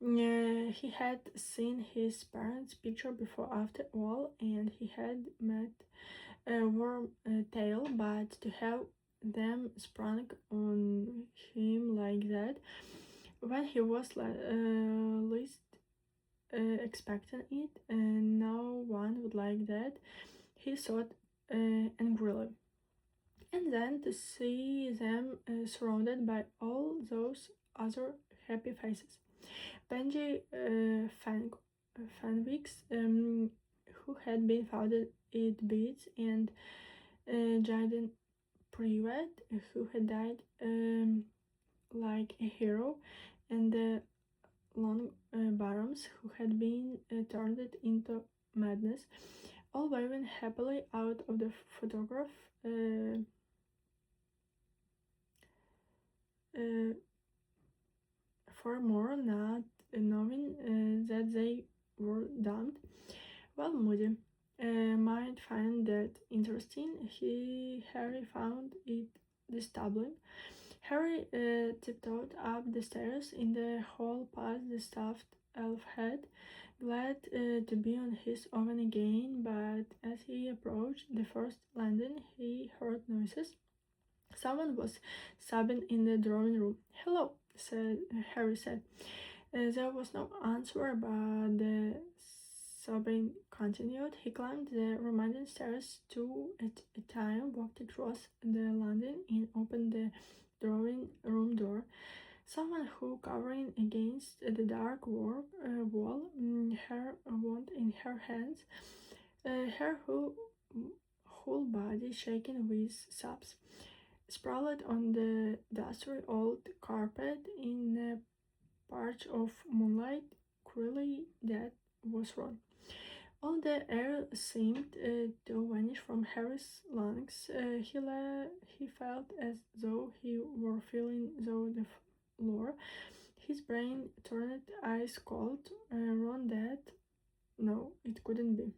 He had seen his parents' picture before, after all, and he had met Wormtail, but to have them sprung on him like that when he was least expecting it, no one would like that, he thought angrily. And then to see them surrounded by all those other happy faces. Benji Fanwick's, who had been found it beats, and Jaden Privet, who had died like a hero, and the long Barons, who had been turned into madness, all waving happily out of the photograph. For more, not knowing that they were damned. Well, Moody might find that interesting. Harry found it disturbing. Harry tiptoed up the stairs in the hall past the stuffed elf head, glad to be on his own again, but as he approached the first landing, he heard noises. Someone was sobbing in the drawing room. "Hello," Harry said. There was no answer, but the sobbing continued. He climbed the remaining stairs two at a time, walked across the landing, and opened the drawing room door. Someone who, covering against the dark wall, her wand in her hands, her whole body shaking with sobs, sprawled on the dusty old carpet in a patch of moonlight. Clearly, that was Ron. All the air seemed to vanish from Harry's lungs. He felt as though he were feeling though the floor. His brain turned ice cold. Ron dead? No, it couldn't be.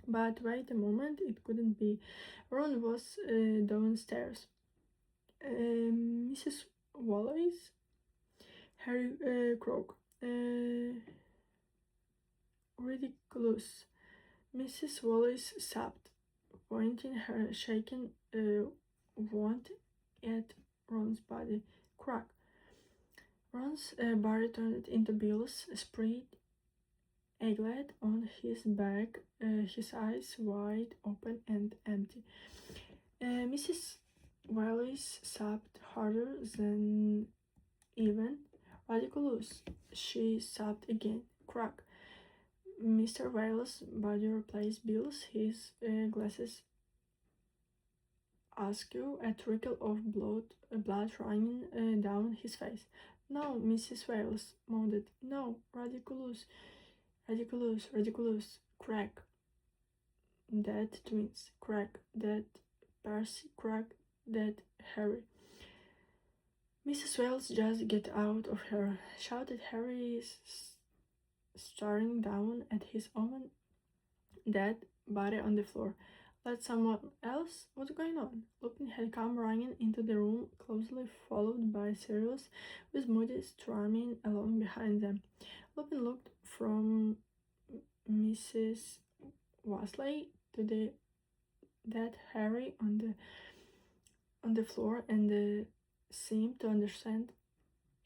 But wait a moment, it couldn't be. Ron was downstairs. Mrs. Wallace? Harry croaked. Ridiculous. Mrs. Wallace sobbed, pointing her shaking wand at Ron's body. Crack. Ron's body turned into Bill's, spread eagled on his back, his eyes wide open and empty. Mrs. Wallace sobbed harder than even. Ridiculous. She sobbed again. Crack. Mr. Wales' body replaced Bill's, his glasses askew, a trickle of blood running down his face. No, Mrs. Wales moaned. No, ridiculous, ridiculous, ridiculous. Crack. Dead twins. Crack. Dead Percy. Crack. Dead Harry. Mrs. Wales, just get out of here, shouted Harry, staring down at his own dead body on the floor. Let someone else? What's going on? Lupin had come running into the room, closely followed by Sirius, with Moody strumming along behind them. Lupin looked from Mrs. Weasley to the dead Harry on the floor and seemed to understand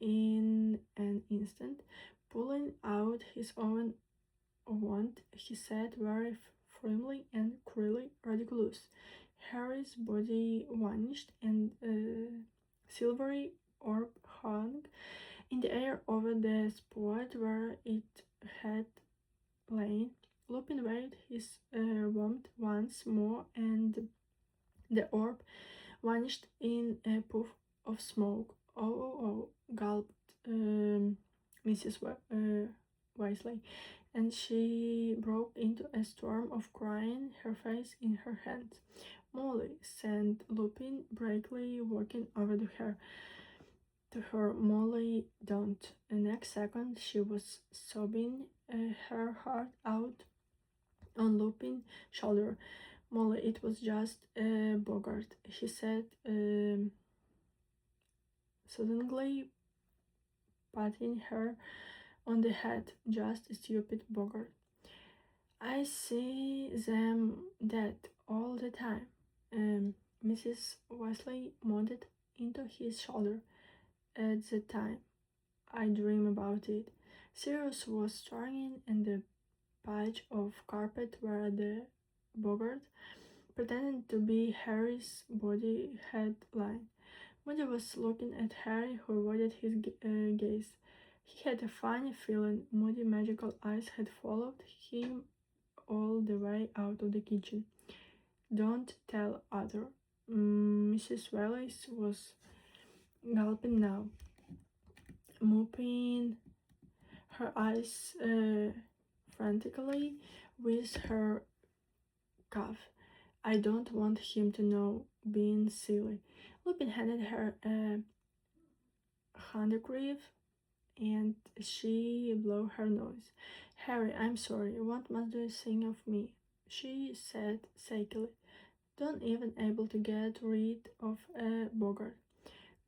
in an instant. Pulling out his own wand, he said very firmly and cruelly, ridiculous. Harry's body vanished, and a silvery orb hung in the air over the spot where it had lain. Lupin waved his wand once more, and the orb vanished in a puff of smoke. Oh, gulped Mrs. Weasley, and she broke into a storm of crying, her face in her hands. Molly, said Lupin, bravely walking over to her. Molly, don't. The next second, she was sobbing her heart out on Lupin's shoulder. Molly, it was just Bogart, he said, suddenly patting her on the head. Just a stupid Bogart. I see them dead all the time. Mrs. Weasley nodded into his shoulder. At the time, I dream about it. Sirius was staring at the patch of carpet where the Bogart, pretending to be Harry's body, had lain. Moody was looking at Harry, who avoided his gaze. He had a funny feeling Moody's magical eyes had followed him all the way out of the kitchen. Don't tell Arthur. Mrs. Wallace was gulping now, mopping her eyes frantically with her cuff. I don't want him to know, being silly. Lupin handed her a handkerchief and she blew her nose. Harry, I'm sorry. What must you think of me? She said shakily. Don't even able to get rid of a Bogart.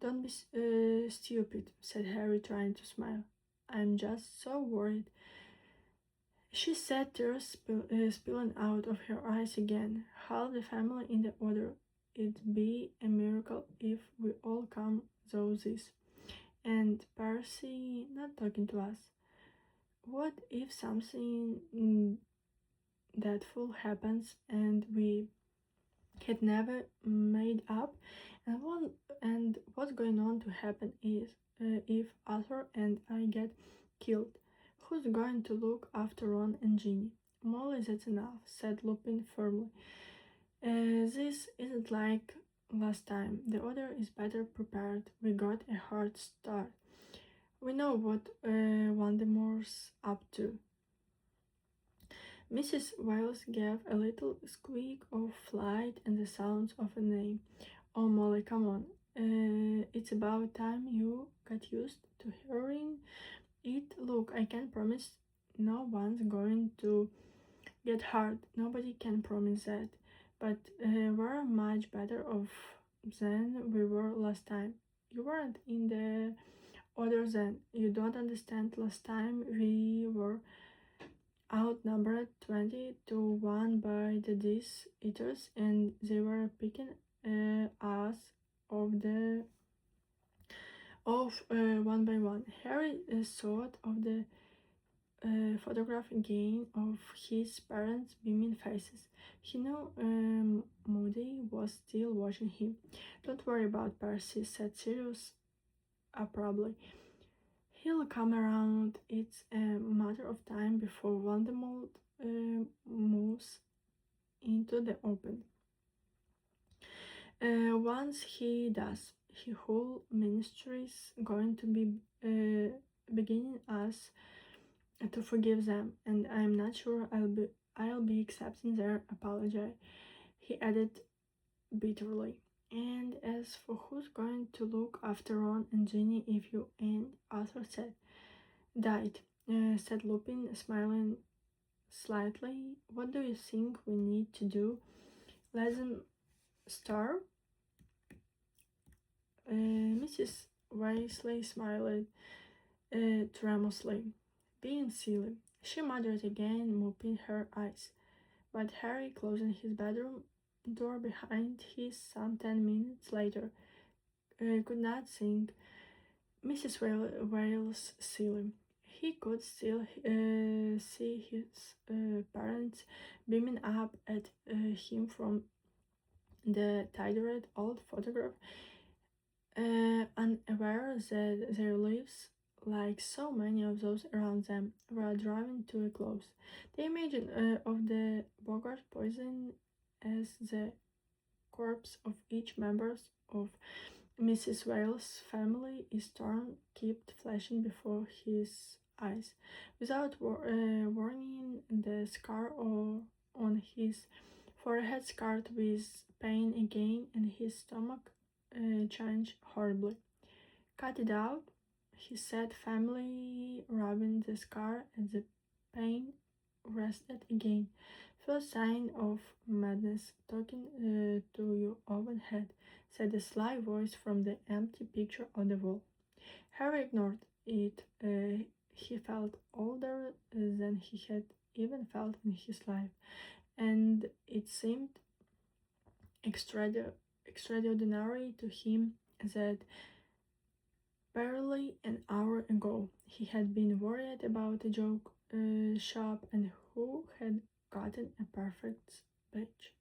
Don't be stupid, said Harry, trying to smile. I'm just so worried," she said, tears spilling out of her eyes again. "Half the family in the order. It'd be a miracle if we all come through this. And Percy not talking to us. What if something dreadful happens and we had never made up? And what's going on to happen is if Arthur and I get killed? Who's going to look after Ron and Ginny?" "Molly, that's enough," said Lupin firmly. This isn't like last time. The order is better prepared. We got a hard start. We know what Voldemort's up to." Mrs. Wales gave a little squeak of fright and the sound of a name. "Oh, Molly, come on. It's about time you got used to hearing it. Look, I can promise no one's going to get hurt. Nobody can promise that. But we're much better off than we were last time. You weren't in the order then. You don't understand. Last time we were outnumbered 20-1 by the Death Eaters, and they were picking us off one by one." Harry thought of the photograph again of his parents' beaming faces. He knew Moody was still watching him. "Don't worry about Percy," said Sirius abruptly. "He'll come around. It's a matter of time before Voldemort moves into the open. Once he does, his whole ministry's going to be beginning us to forgive them, and I'm not sure I'll be accepting their apology," he added bitterly. "And as for who's going to look after Ron and Ginny if you and Arthur died," said Lupin, smiling slightly. "What do you think we need to do? Let them starve?" Mrs. Weasley smiled tremulously. "Being silly," she muttered again, mopping her eyes. But Harry, closing his bedroom door behind him some 10 minutes later, could not think Mrs. Wales silly. He could still see his parents beaming up at him from the tired old photograph, unaware that their lives, like so many of those around them, were driving to a close. The image of the Bogart poison as the corpse of each member of Mrs. Wales' family is torn kept flashing before his eyes. Without warning, the scar on his forehead scarred with pain again, and his stomach changed horribly. "Cut it out," he said, family rubbing the scar, and the pain rested again. "First sign of madness talking to your own head," said a sly voice from the empty picture on the wall. Harry ignored it. He felt older than he had even felt in his life, and it seemed extraordinary to him that barely an hour ago he had been worried about a joke shop and who had gotten a perfect speech.